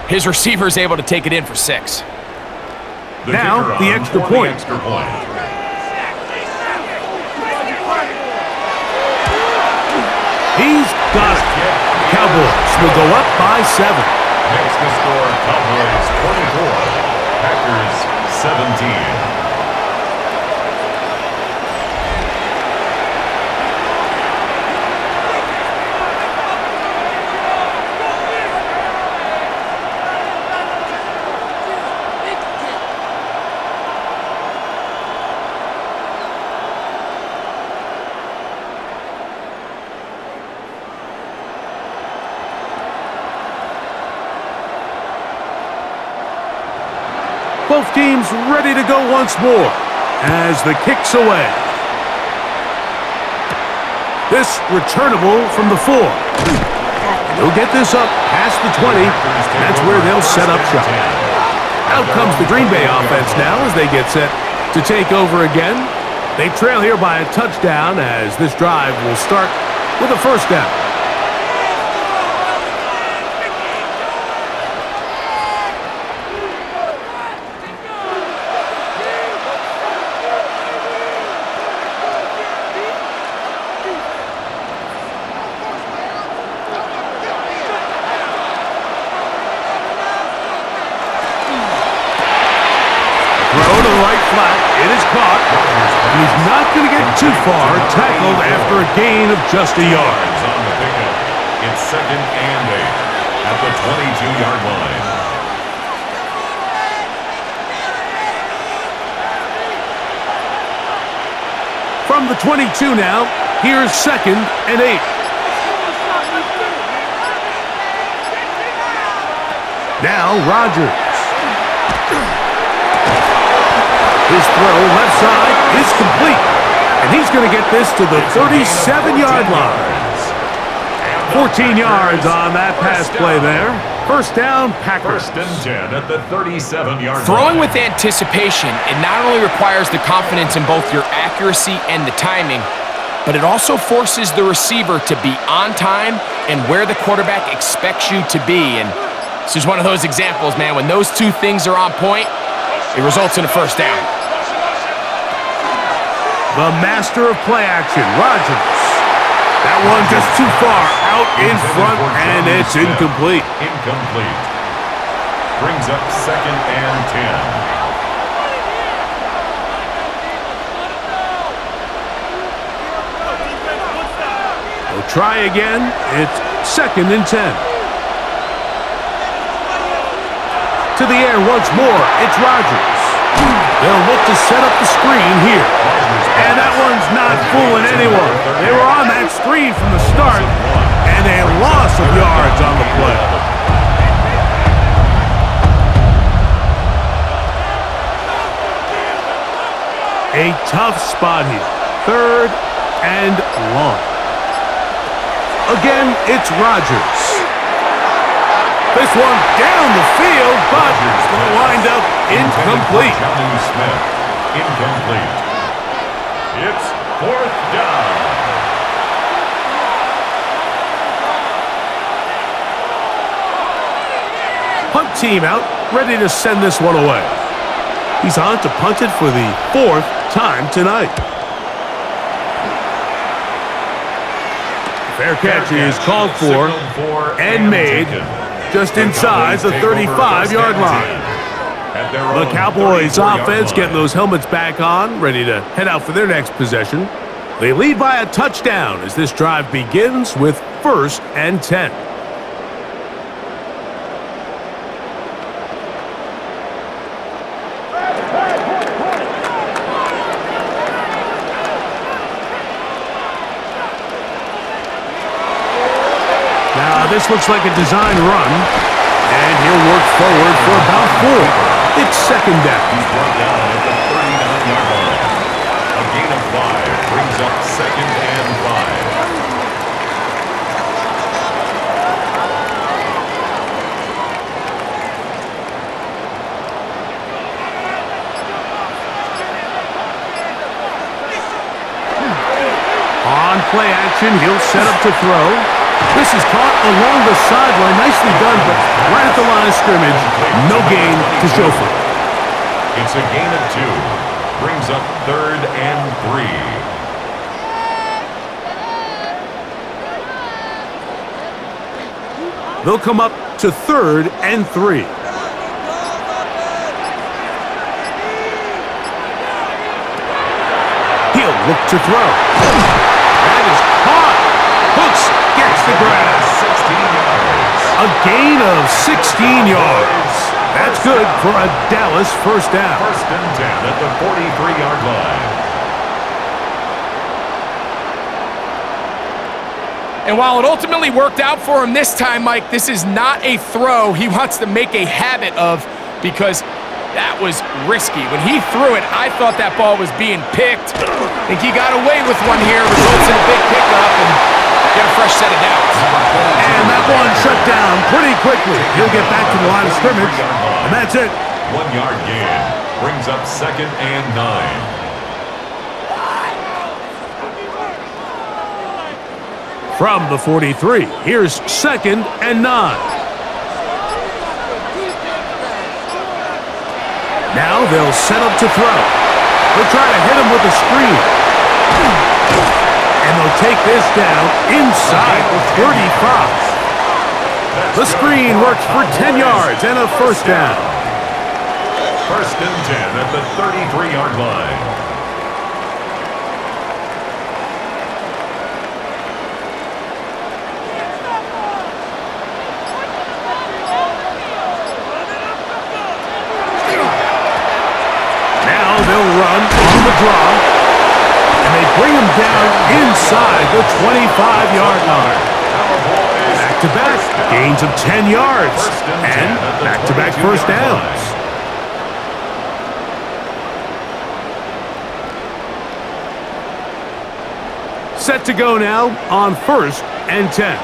his receiver is able to take it in for 6. Now, the extra point. He's got it. Cowboys will go up by 7. Makes the score Cowboys 24, Packers 17. Both teams ready to go once more as the kick's away. This returnable from the 4. He'll get this up past the 20. That's where they'll set up shop. Out comes the Green Bay offense now as they get set to take over again. They trail here by a touchdown as this drive will start with a first down. It is caught, and he's not going to get too far, tackled after a gain of just a yard. On the pickup, it's 2nd and 8 at the 22-yard line. From the 22 now, here's 2nd and 8. Now Rodgers. His throw left side is complete, and he's going to get this to the 37-yard line. 14 yards on that pass play there. First down, Packers. 1st and 10 at the 37-yard line. Throwing with anticipation, it not only requires the confidence in both your accuracy and the timing, but it also forces the receiver to be on time and where the quarterback expects you to be. And this is one of those examples, man. When those two things are on point, it results in a first down. The master of play action, Rodgers. That one just too far out in front, and it's incomplete. Brings up 2nd and 10. They'll try again. It's 2nd and 10. To the air once more. It's Rodgers. They'll look to set up the screen here. And that one's not fooling anyone. They were on that screen from the start, and a loss of yards on the play. A tough spot here. 3rd and long. Again, it's Rodgers. This one down the field, but it's going to wind up incomplete. Smith, incomplete. It's 4th down. Punt team out, ready to send this one away. He's on to punt it for the 4th time tonight. Fair catch is called for and made just inside the 35-yard line. The Cowboys offense getting those helmets back on, ready to head out for their next possession. They lead by a touchdown as this drive begins with 1st and 10. Now this looks like a design run, and he'll work forward for about 4. It's 2nd down. He's brought down at the 39-yard line. A gain of 5 brings up 2nd and 5. On play action, he'll set up to throw. This is caught along the sideline. Nicely done, but right at the line of scrimmage, no gain to show for it. It's a gain of 2. Brings up 3rd and 3. They'll come up to 3rd and 3. He'll look to throw. That is caught. Hooks gets the grab. 16 yards. A gain of 16 yards. That's good for a Dallas 1st down. 1st and 10 at the 43-yard line. And while it ultimately worked out for him this time, Mike, this is not a throw he wants to make a habit of, because that was risky. When he threw it, I thought that ball was being picked. I think he got away with one here, results in a big pickup and get a fresh set of downs. And that one shut down pretty quickly. He'll get back to the line of scrimmage, and that's it. 1-yard gain brings up 2nd and 9. From the 43, here's 2nd and 9. Now they'll set up to throw. They'll try to hit him with a screen. And they'll take this down inside the 35. The screen works for 10 yards and a 1st down. 1st and 10 at the 33-yard line. They'll run on the draw, and they bring him down inside the 25-yard line. Back-to-back gains of 10 yards, and back-to-back 1st downs. Set to go now on 1st and 10.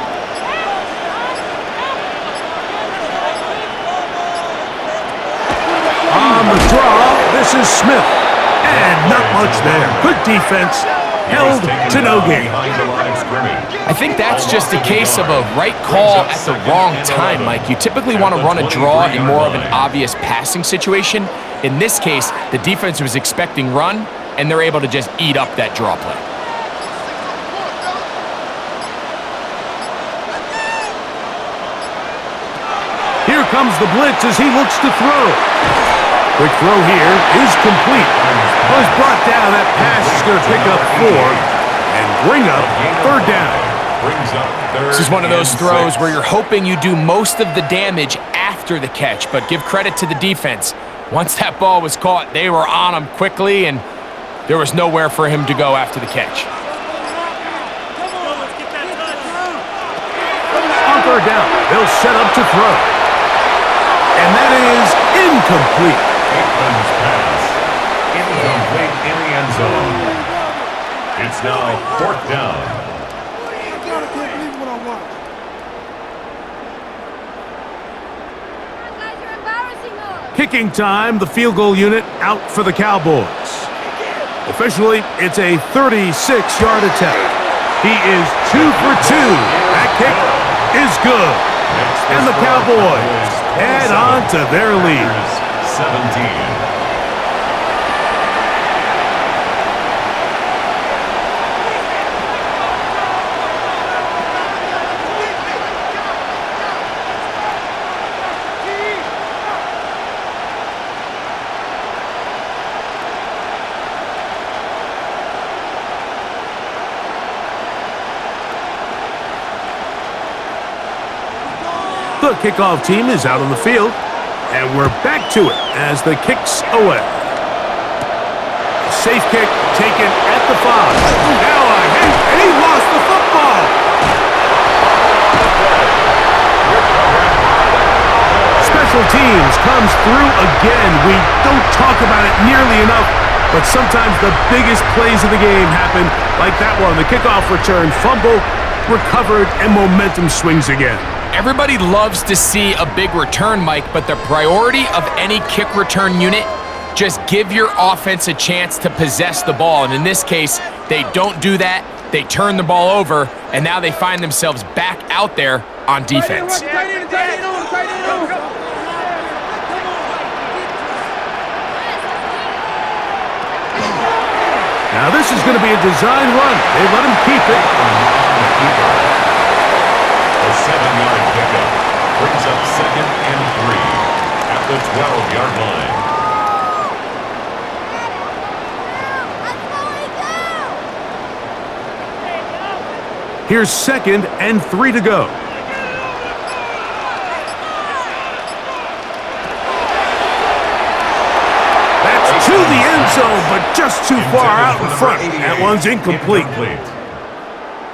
On the draw, this is Smith. And not much there. Good defense. Held to no gain. I think that's just a case of a right call at the wrong time, Mike. You typically want to run a draw in more of an obvious passing situation. In this case, the defense was expecting run, and they're able to just eat up that draw play. Here comes the blitz as he looks to throw. Quick throw here is complete. Was brought down. That pass is going to pick up 4 and bring up third down. This is one of those throws where you're hoping you do most of the damage after the catch, but give credit to the defense. Once that ball was caught, they were on him quickly, and there was nowhere for him to go after the catch. On third down, they'll set up to throw. And that is incomplete. Aikman's pass. Incomplete in the end zone. It's now fourth down. Kicking time, the field goal unit out for the Cowboys. Officially, it's a 36-yard attempt. He is 2 for 2. That kick is good. And the Cowboys add on to their lead. 17. The kickoff team is out on the field, and we're back to it as the kick's away. A safe kick taken at the 5. Now and he lost the football. Special teams comes through again. We don't talk about it nearly enough, but sometimes the biggest plays of the game happen like that one. The kickoff return, fumble, recovered, and momentum swings again. Everybody loves to see a big return, Mike, but the priority of any kick return unit, just give your offense a chance to possess the ball. And in this case, they don't do that. They turn the ball over, and now they find themselves back out there on defense. Now this is going to be a design run. They let him keep it. A 7-yard pickup brings up 2nd and 3 at the 12-yard line. Here's 2nd and 3 to go. That's to the end zone, but just too far out in front. That one's incomplete.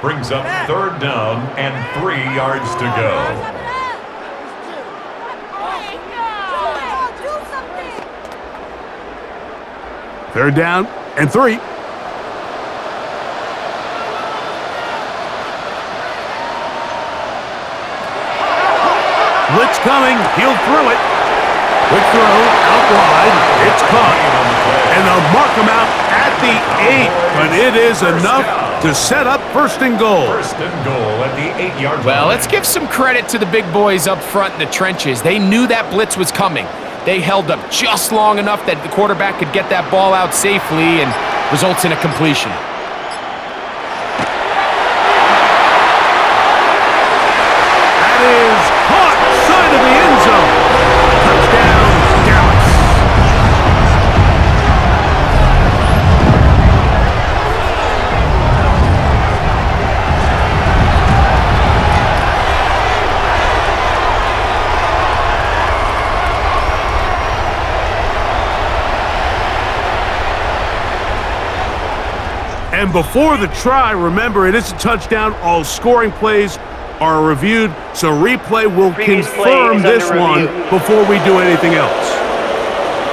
Brings up 3rd down and 3 yards to go. Third down and 3. Blitz coming. He'll throw it. Quick throw out wide. It's caught. And they'll mark him out at the 8. But it is enough to set up 1st and goal. 1st and goal at the 8-yard line. Well, let's give some credit to the big boys up front in the trenches. They knew that blitz was coming. They held up just long enough that the quarterback could get that ball out safely and results in a completion. That is caught side of the end zone. Touchdown, Dallas. And before the try, remember, it is a touchdown. All scoring plays are reviewed, so replay will confirm this one before we do anything else.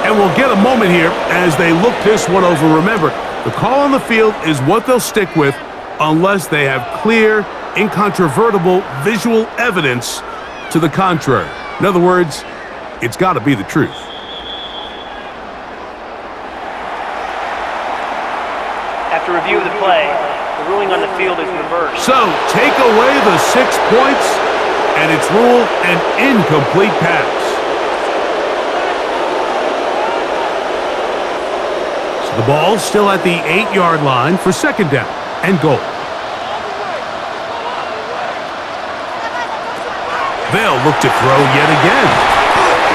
And we'll get a moment here as they look this one over. Remember, the call on the field is what they'll stick with unless they have clear, incontrovertible visual evidence to the contrary. In other words, it's got to be the truth. After review of the play, the ruling on the field is reversed. So, take away the 6 points, and it's ruled an incomplete pass. So the ball's still at the 8-yard line for 2nd down and goal. They'll look to throw yet again.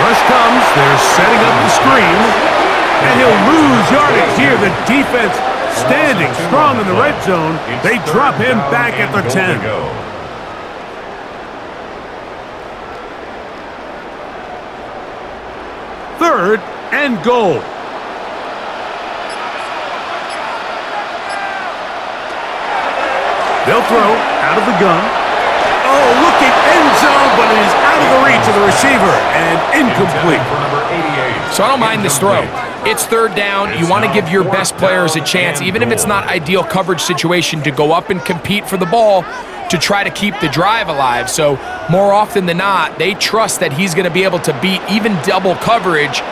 Rush comes. They're setting up the screen. And he'll lose yardage here. The defense standing strong in the red zone. They drop him back at the 10. Third and goal. They'll throw out of the gun. Oh, looking end zone, but it is out of the reach of the receiver and incomplete. So I don't mind this throw. It's third down. You want to give your best players a chance, even if it's not ideal coverage situation, to go up and compete for the ball to try to keep the drive alive. So more often than not, they trust that he's going to be able to beat even double coverage,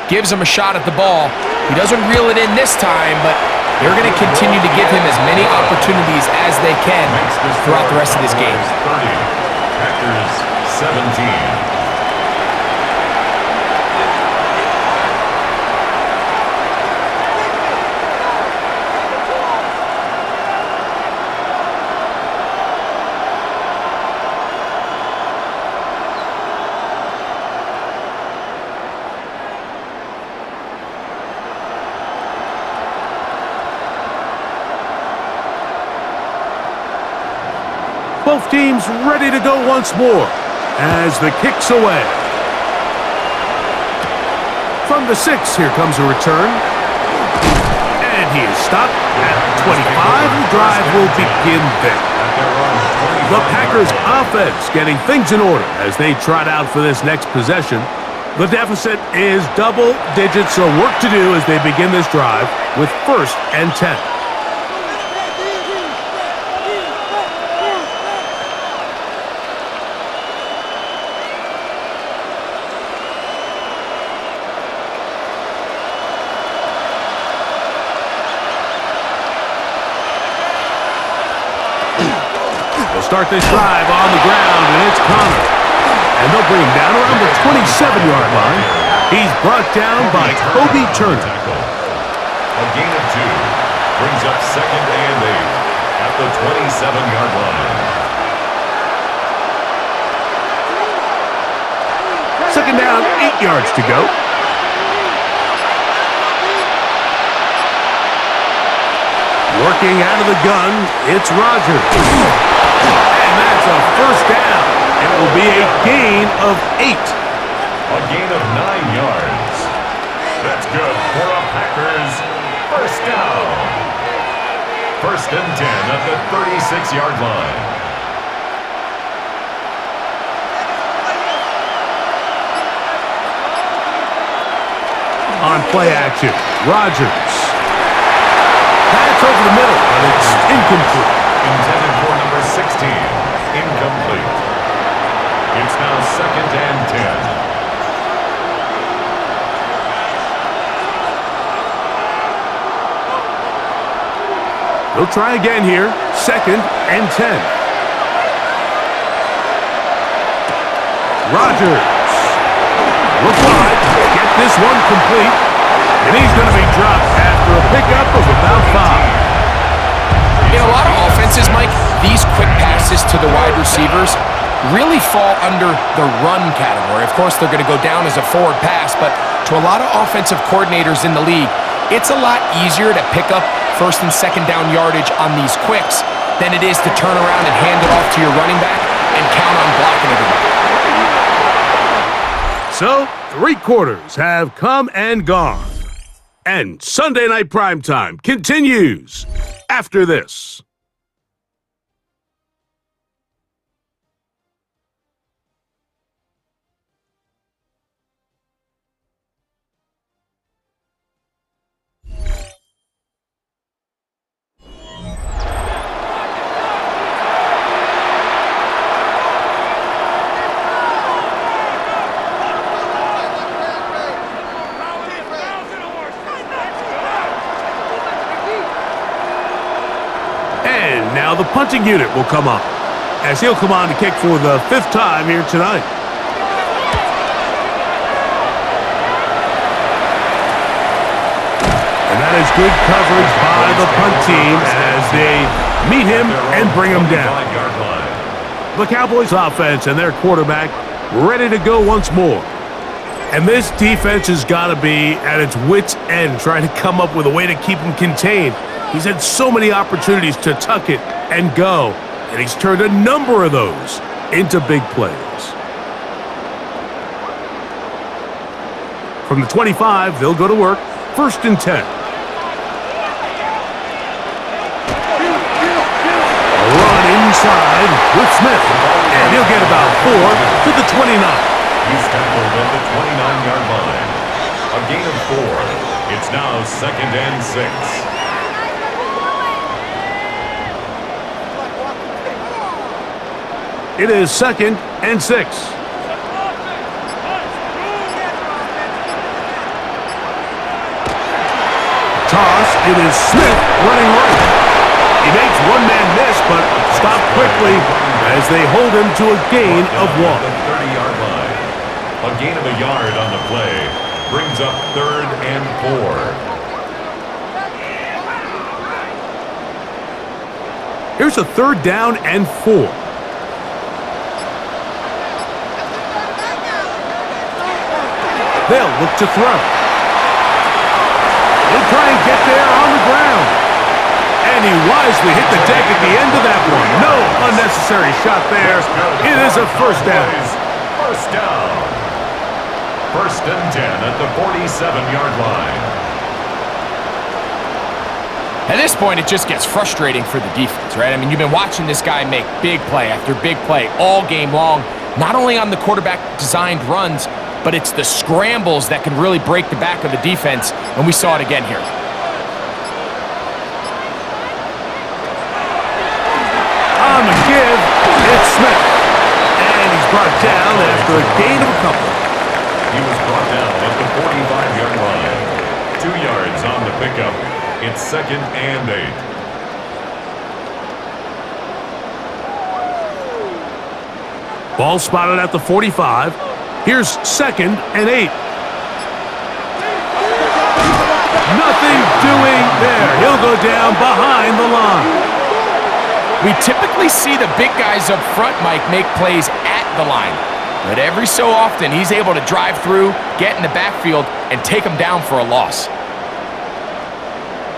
gives him a shot at the ball. He doesn't reel it in this time, but they're going to continue to give him as many opportunities as they can throughout the rest of this game. 30, Packers 17. Both teams ready to go once more as the kick's away. From the 6, here comes a return. And he is stopped at 25. The drive will begin there. The Packers offense getting things in order as they trot out for this next possession. The deficit is double digits, so work to do as they begin this drive with 1st and 10. Start this drive on the ground, and it's Connor. And they'll bring him down around the 27-yard line. He's brought down by Kobe Turner. A gain of 2 brings up 2nd and 8 at the 27-yard line. 2nd down, 8 yards to go. Working out of the gun, it's Rogers. And that's a 1st down. It will be a gain of 8. A gain of 9 yards. That's good for a Packers 1st down. 1st and 10 at the 36-yard line. On play action, Rogers. Pass over the middle, but it's incomplete. Intended for number 16. Incomplete. It's now 2nd and 10. They'll try again here. 2nd and 10. Rogers. Look wide. Get this one complete. And he's going to be dropped after a pickup of about 5. In a lot of offenses, Mike, these quick passes to the wide receivers really fall under the run category. Of course, they're going to go down as a forward pass, but to a lot of offensive coordinators in the league, it's a lot easier to pick up 1st and 2nd down yardage on these quicks than it is to turn around and hand it off to your running back and count on blocking everybody. So, 3 quarters have come and gone. And Sunday Night Primetime continues after this. Now the punting unit will come on, as he'll come on to kick for the 5th time here tonight. And that is good coverage by the punt team as they meet him and bring him down. The Cowboys offense and their quarterback ready to go once more. And this defense has got to be at its wits' end trying to come up with a way to keep him contained. He's had so many opportunities to tuck it and go, and he's turned a number of those into big plays. From the 25, they'll go to work. 1st and 10. A run inside with Smith, and he'll get about 4 to the 29. He's tackled at the 29-yard line. A gain of 4. It's now 2nd and 6. It is 2nd and 6. Toss, it is Smith running right. He makes one man miss, but stopped quickly as they hold him to a gain of 1. The 30-yard line. A gain of a yard on the play brings up 3rd and 4. Here's a 3rd down and 4. They'll look to throw. He'll try and get there on the ground. And he wisely hit the deck at the end of that one. No unnecessary shot there. It is a 1st down. 1st down. 1st and 10 at the 47-yard line. At this point, it just gets frustrating for the defense, right? I mean, you've been watching this guy make big play after big play all game long, not only on the quarterback-designed runs, but it's the scrambles that can really break the back of the defense, and we saw it again here. On the give, it's Smith. And he's brought down after a gain of a couple. He was brought down at the 45-yard line. 2 yards on the pickup. It's 2nd and 8. Ball spotted at the 45. Here's 2nd and 8. Nothing doing there. He'll go down behind the line. We typically see the big guys up front, Mike, make plays at the line. But every so often, he's able to drive through, get in the backfield, and take them down for a loss.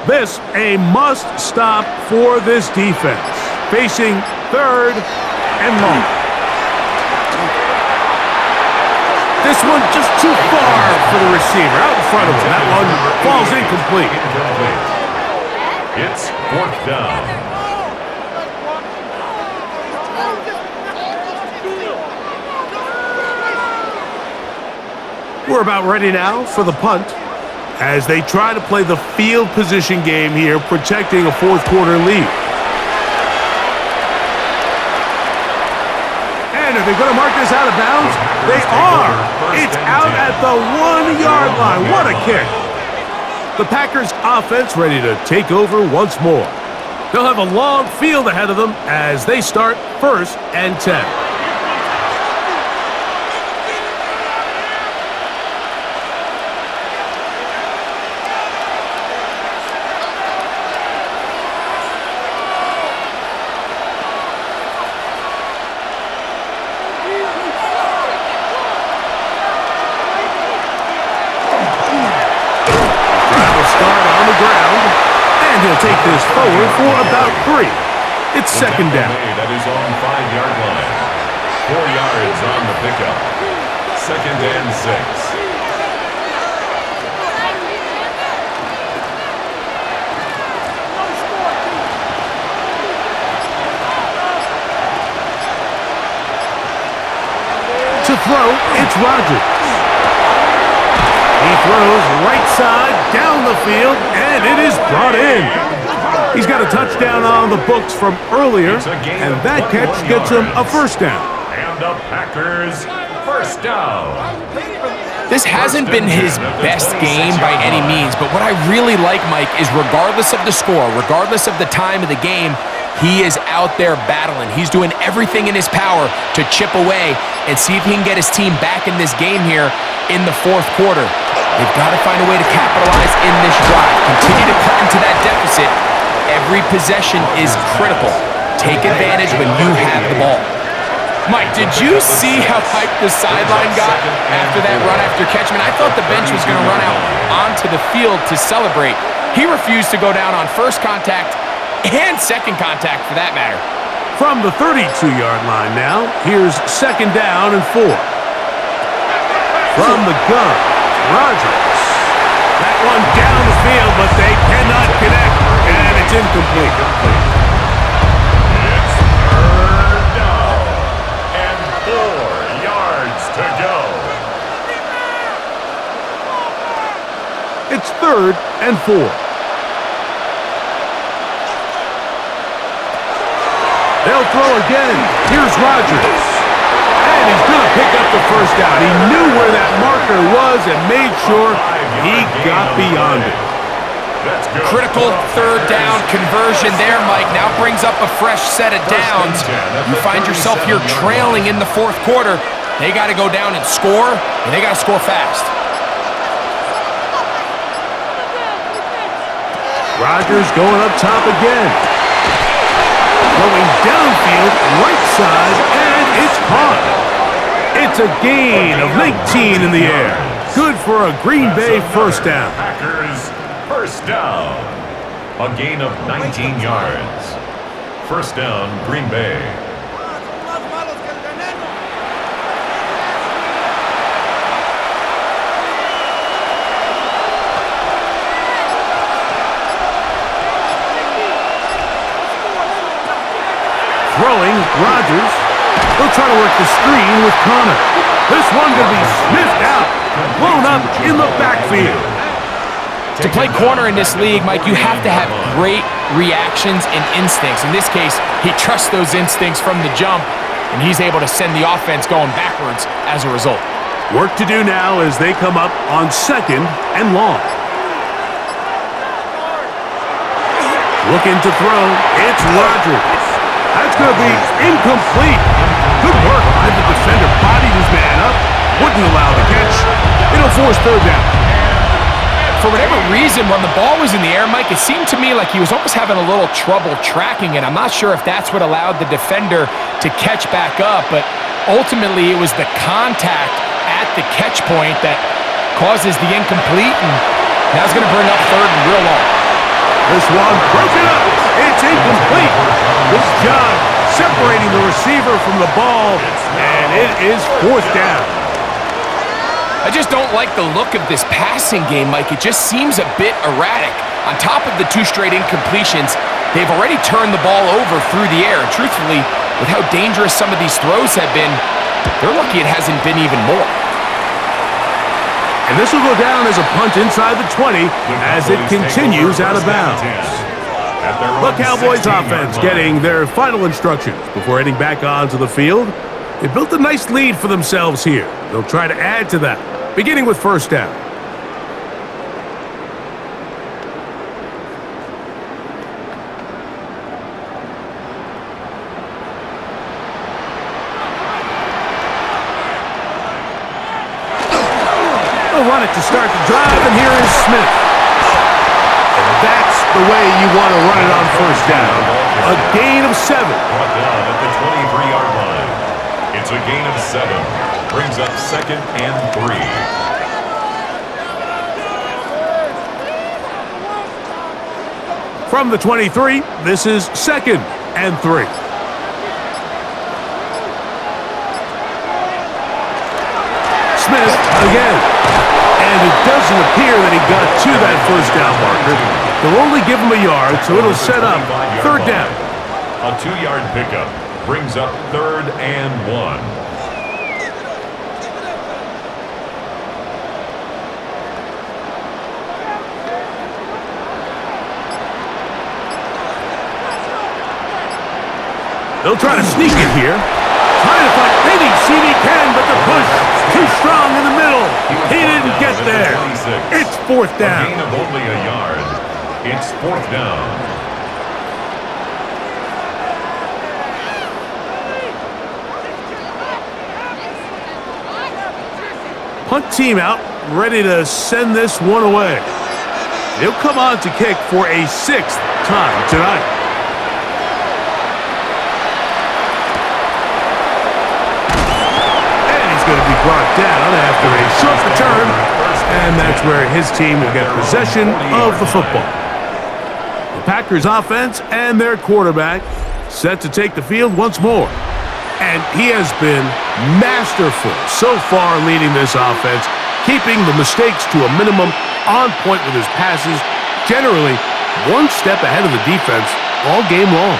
This a must stop for this defense. Facing 3rd and long. This one just too far for the receiver. Out in front of him. That one falls incomplete. It's 4th down. We're about ready now for the punt as they try to play the field position game here, protecting a 4th quarter lead. And are they going to mark this out of bounds? They are. It's out at the 1-yard line. What a kick. The Packers offense ready to take over once more. They'll have a long field ahead of them as they start 1st and 10. He'll take this forward for about 3. It's 2nd down. That is on 5-yard line. 4 yards on the pickup. 2nd and 6. To throw, it's Rodgers. He throws right side down the field, and it is brought in. He's got a touchdown on the books from earlier, and that catch gets him a 1st down. And the Packers, 1st down. This hasn't been his best game by any means, but what I really like, Mike, is regardless of the score, regardless of the time of the game, he is out there battling. He's doing everything in his power to chip away and see if he can get his team back in this game here in the 4th quarter. They've got to find a way to capitalize in this drive. Continue to cut into that deficit. Every possession is critical. Take advantage when you have the ball. Mike, did you see how hyped the sideline got after that run after catch? I thought the bench was going to run out onto the field to celebrate. He refused to go down on first contact and second contact for that matter. From the 32-yard line now, here's second down and 4. From the gun, Rodgers. That one down the field, but they cannot connect, and it's incomplete. It's third down and 4 yards to go. It's third and 4. They'll throw again. Here's Rodgers. And he's going to pick up the first down. He knew where that marker was and made sure he got beyond it. Critical third down conversion there, Mike. Now brings up a fresh set of downs. You find yourself here trailing in the fourth quarter. They got to go down and score, and they got to score fast. Rodgers going up top again. Going downfield, right side, and it's caught. It's a gain of 19 in the air. Good for a Green Bay first down. Packers first down. A gain of 19 yards. First down, Green Bay. Throwing, Rodgers. They'll try to work the screen with Connor. This one going to be sniffed out. Blown up in the backfield. To play corner in this league, Mike, you have to have great reactions and instincts. In this case, he trusts those instincts from the jump, and he's able to send the offense going backwards as a result. Work to do now as they come up on second and long. Looking to throw. It's Rodgers. That's going to be incomplete. Good work by the defender. Bodied his man up. Wouldn't allow the catch. It'll force third down. For whatever reason, when the ball was in the air, Mike, it seemed to me like he was almost having a little trouble tracking it. I'm not sure if that's what allowed the defender to catch back up, but ultimately it was the contact at the catch point that causes the incomplete, and now it's going to bring up third and real long. This one broken up. It's incomplete. Good job separating the receiver from the ball, and it is fourth down. I just don't like the look of this passing game, Mike. It just seems a bit erratic. On top of the 2 straight incompletions, they've already turned the ball over through the air. And truthfully, with how dangerous some of these throws have been, they're lucky it hasn't been even more. And this will go down as a punt inside the 20 as it continues out of bounds. The Cowboys offense getting their final instructions before heading back onto the field. They built a nice lead for themselves here. They'll try to add to that, beginning with first down. They'll run it to start the drive, and here is Smith. And that's the way you want to run it on first down. A gain of 7. Brought down at the 23-yard line. It's a gain of 7. Brings up second and 3. From the 23, this is second and 3. Smith again. And it doesn't appear that he got to that first down marker. They'll only give him a yard, so it'll set up third down. A 2-yard pickup brings up third and 1. They'll try to sneak it here. Trying to find any seat he can, but the push too strong in the middle. He didn't get there. It's fourth down. A gain of only a yard. It's fourth down. Punt team out, ready to send this one away. He'll come on to kick for a 6th time tonight. be brought down after a short return, and that's where his team will get possession of the football. The Packers offense and their quarterback set to take the field once more. And he has been masterful so far leading this offense, keeping the mistakes to a minimum, on point with his passes, generally one step ahead of the defense all game long.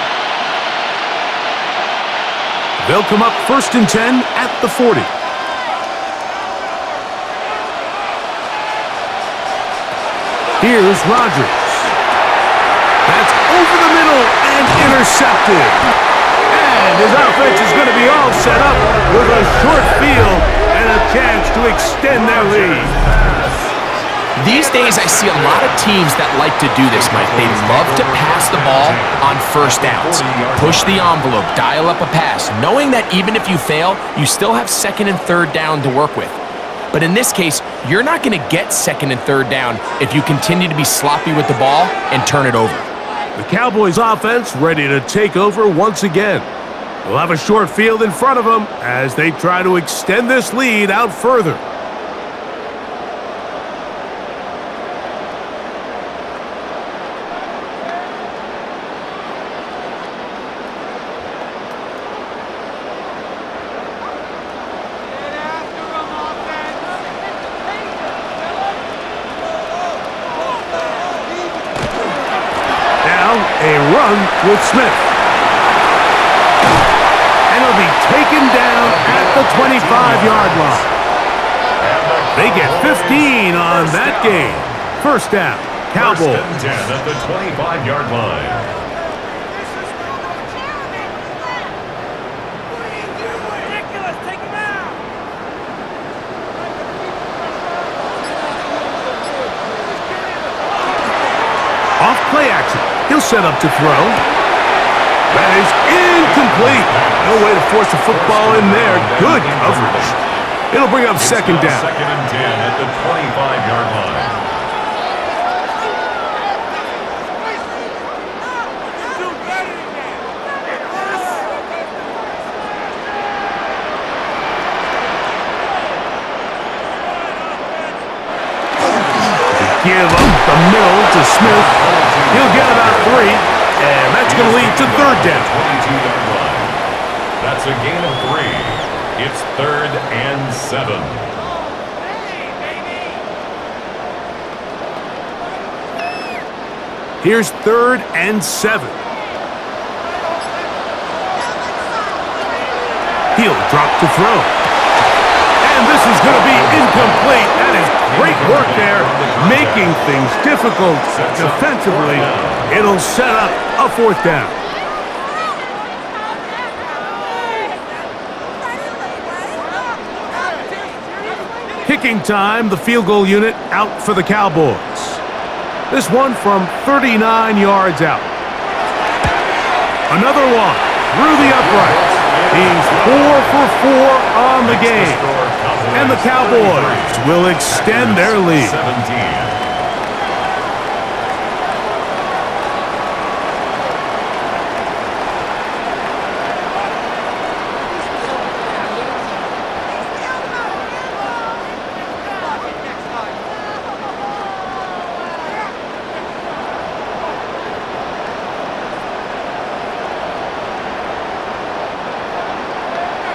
They'll come up 1st and 10 at the 40. Here's Rodgers. That's over the middle and intercepted. And his offense is going to be all set up with a short field and a chance to extend their lead. These days, I see a lot of teams that like to do this, Mike. They love to pass the ball on first downs. Push the envelope, dial up a pass, knowing that even if you fail, you still have 2nd and 3rd down to work with. But in this case, you're not going to get 2nd and 3rd down if you continue to be sloppy with the ball and turn it over. The Cowboys offense ready to take over once again. They'll have a short field in front of them as they try to extend this lead out further. A run with Smith. And he'll be taken down at the 25-yard line. They get 15 on that game. First down, Cowboys. 1st and 10 at the 25-yard line. Ridiculous. Take him out. Off play action. He'll set up to throw. That is incomplete. No way to force a football in there. Good coverage. It'll bring up 2nd down. 2nd and 10 at the 25-yard line. Do better than Give up the middle to Smith. He'll get about 3, and that's going to lead to 3rd down. 22-yard line. That's a gain of 3. It's 3rd and 7. Here's 3rd and 7. He'll drop to throw. And this is going to be incomplete. That is great work there, making things difficult defensively. It'll set up a 4th down. Kicking time, the field goal unit out for the Cowboys. This one from 39 yards out. Another one through the uprights. He's 4 for 4 on the game. And the Cowboys will extend their lead. 17.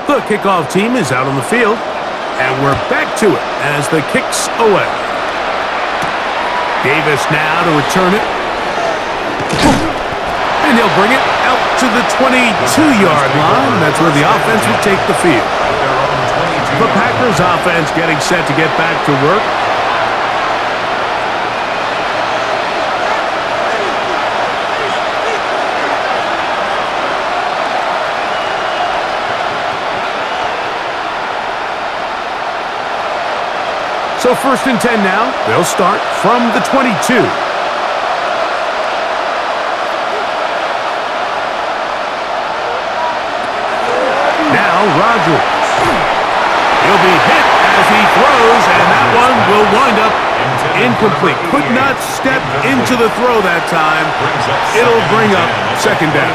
The kickoff team is out on the field, and we're back to it as the kick's away. Davis now to return it. And he'll bring it out to the 22-yard line. That's where the offense will take the field. The Packers offense getting set to get back to work. So 1st and 10 now. They'll start from the 22. Now Rodgers. He'll be hit as he throws, and that one will wind up incomplete. Could not step into the throw that time. It'll bring up 2nd down.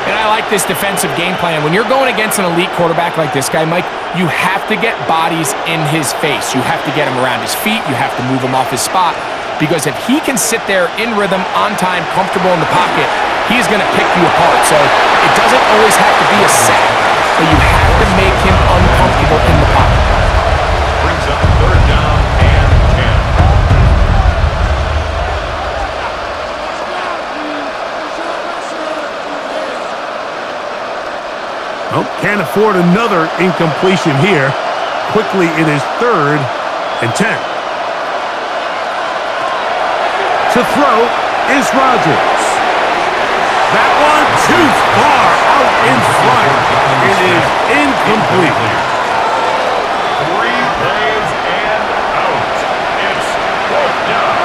And I like this defensive game plan. When you're going against an elite quarterback like this guy, Mike, you have to get bodies in his face. You have to get him around his feet. You have to move him off his spot. Because if he can sit there in rhythm, on time, comfortable in the pocket, he's going to pick you apart. So it doesn't always have to be a sack, but you have to make him uncomfortable in the pocket. Brings up third down and 10. Oh, can't afford another incompletion here. Quickly, it is 3rd and 10. To throw is Rodgers. That one too far out in front. It is incomplete. 3 plays and out. It's 4th down.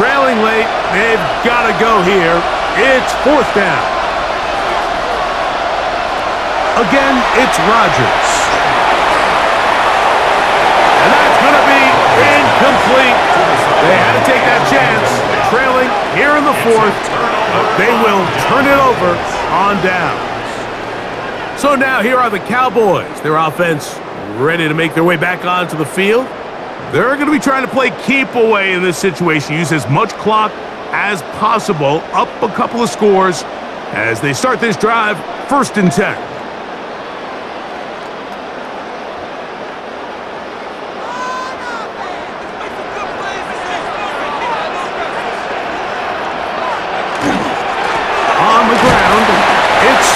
Trailing late, they've got to go here. It's 4th down. Again, it's Rodgers. And that's going to be incomplete. They had to take that chance. Trailing here in the 4th, but they will turn it over on downs. So now here are the Cowboys. Their offense ready to make their way back onto the field. They're going to be trying to play keep away in this situation. Use as much clock as possible. Up a couple of scores as they start this drive, 1st and 10.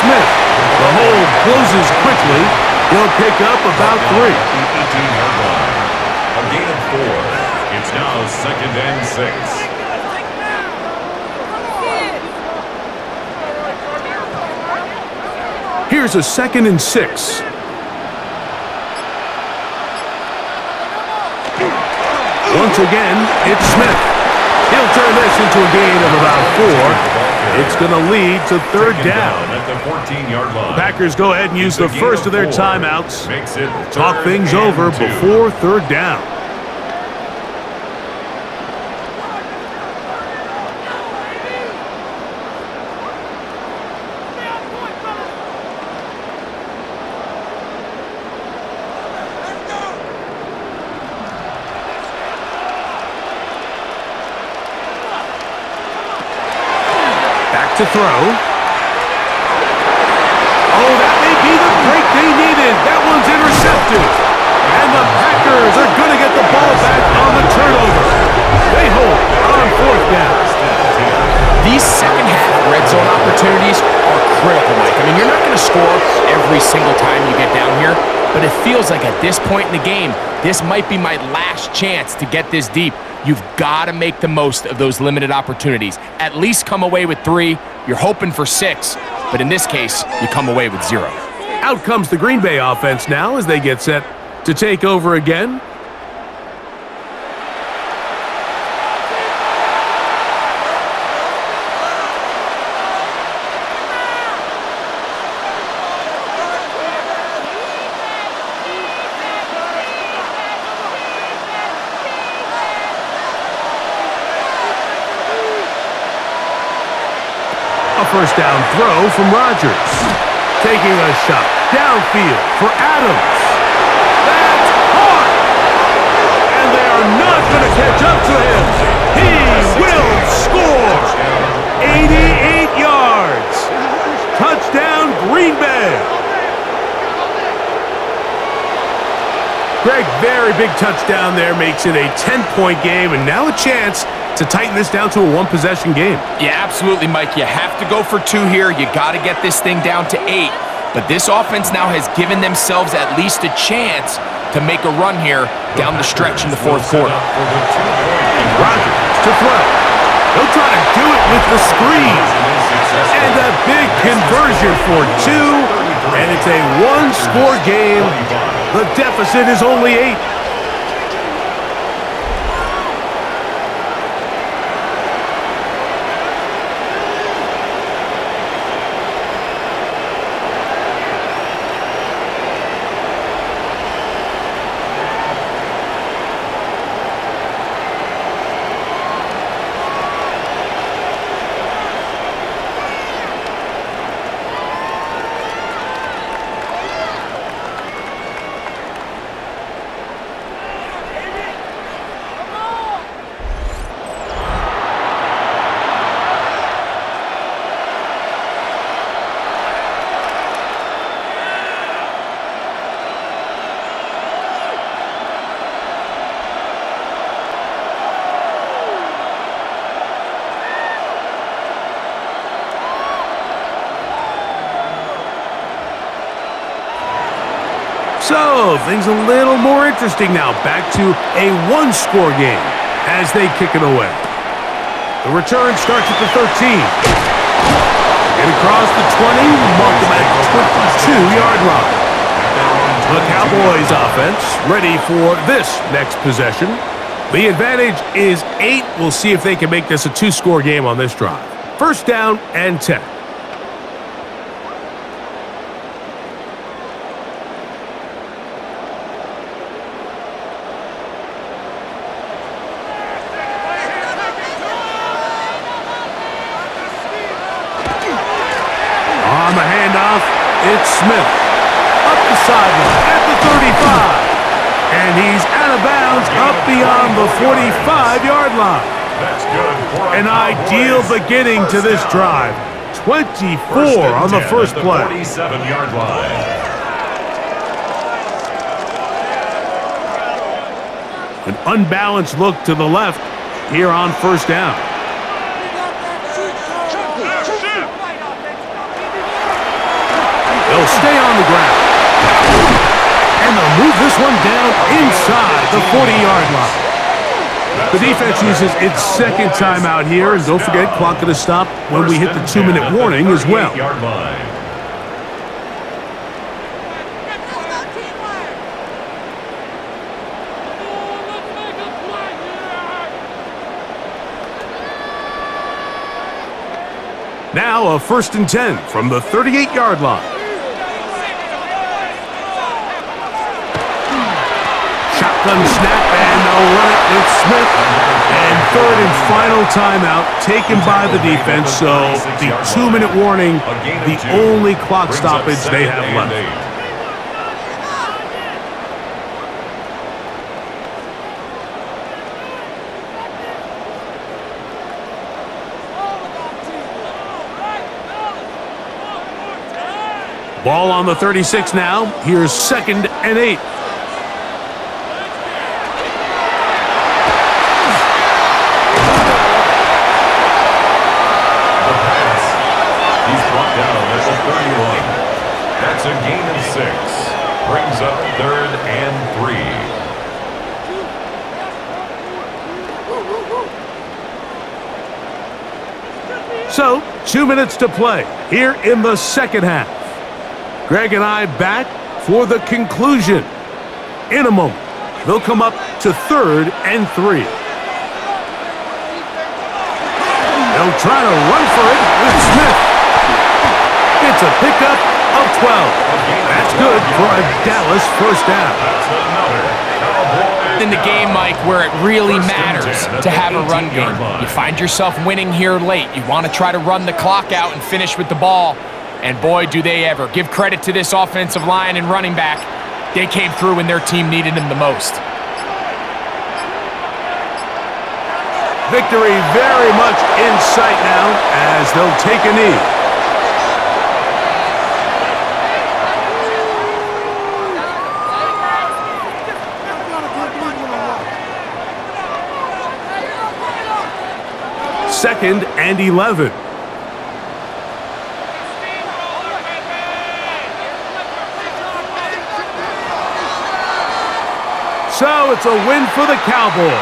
Smith. The hole closes quickly. He'll pick up about 3. 18-yard line. A gain of 4. It's now 2nd and 6. Here's a 2nd and 6. Once again, it's Smith. He'll turn this into a gain of about 4. It's going to lead to 3rd down. At the 14-yard line. Packers go ahead and use the first of their timeouts. Makes it Talk things over 2. before 3rd down. To throw. Oh, that may be the break they needed. That one's intercepted. And the Packers are going to get the ball back on the turnover. They hold on 4th down. These second-half red zone opportunities are critical, Mike. I mean, you're not going to score every single time you get down here, but it feels like at this point in the game, this might be my last chance to get this deep. You've got to make the most of those limited opportunities. At least come away with 3. You're hoping for 6, but in this case, you come away with 0. Out comes the Green Bay offense now as they get set to take over again. A 1st down throw from Rodgers. Taking a shot downfield for Adams. That's hard! And they are not going to catch up to him. He will score! 88 yards. Touchdown, Green Bay. Greg, very big touchdown there. Makes it a 10-point game, and now a chance to tighten this down to a 1-possession game. Yeah, absolutely, Mike. You have to go for 2 here. You got to get this thing down to 8. But this offense now has given themselves at least a chance to make a run here down the stretch in the 4th quarter. Rodgers to throw. They'll try to do it with the screen. And a big conversion for 2. And it's a 1-score game. The deficit is only 8. So, things a little more interesting now. Back to a one-score game as they kick it away. The return starts at the 13. Get across the 20, mark them at 22-yard line. The Cowboys offense ready for this next possession. The advantage is 8. We'll see if they can make this a two-score game on this drive. First down and 10. On the handoff, it's Smith. Up the sideline at the 35. And he's out of bounds up beyond the 45-yard line. That's good. An ideal beginning to this drive. 24 on the first play. 47-yard line. An unbalanced look to the left here on first down. They'll stay on the ground. And they'll move this one down inside the 40-yard line. The defense uses its second timeout here, and don't forget, clock going to stop when we hit the 2-minute warning as well. Now a 1st and 10 from the 38-yard line. Shotgun snap, and they'll run it with Smith. And third and final timeout taken by the defense, so the 2-minute warning, the only clock stoppage they have left. Ball on the 36 now. Here's 2nd and 8. That's a gain of 6. Brings up 3rd and 3. So, 2 minutes to play here in the second half. Greg and I back for the conclusion. In a moment, they'll come up to 3rd and 3. They'll try to run for it with Smith. It's a pickup of 12. That's good for a Dallas first down. In the game, Mike, where it really matters to have a run game. You find yourself winning here late. You want to try to run the clock out and finish with the ball. And boy, do they ever. Give credit to this offensive line and running back. They came through when their team needed them the most. Victory very much in sight now as they'll take a knee. Second and 11. So it's a win for the Cowboys.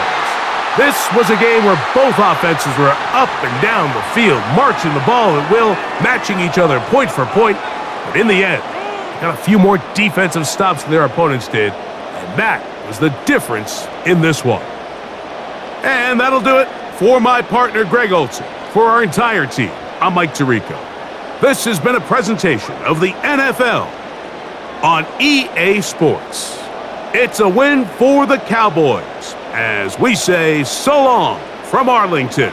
This was a game where both offenses were up and down the field, marching the ball at will, matching each other point for point. But in the end, they got a few more defensive stops than their opponents did, and that was the difference in this one. And that'll do it for my partner, Greg Olson. For our entire team, I'm Mike Tirico. This has been a presentation of the NFL on EA Sports. It's a win for the Cowboys, as we say so long from Arlington.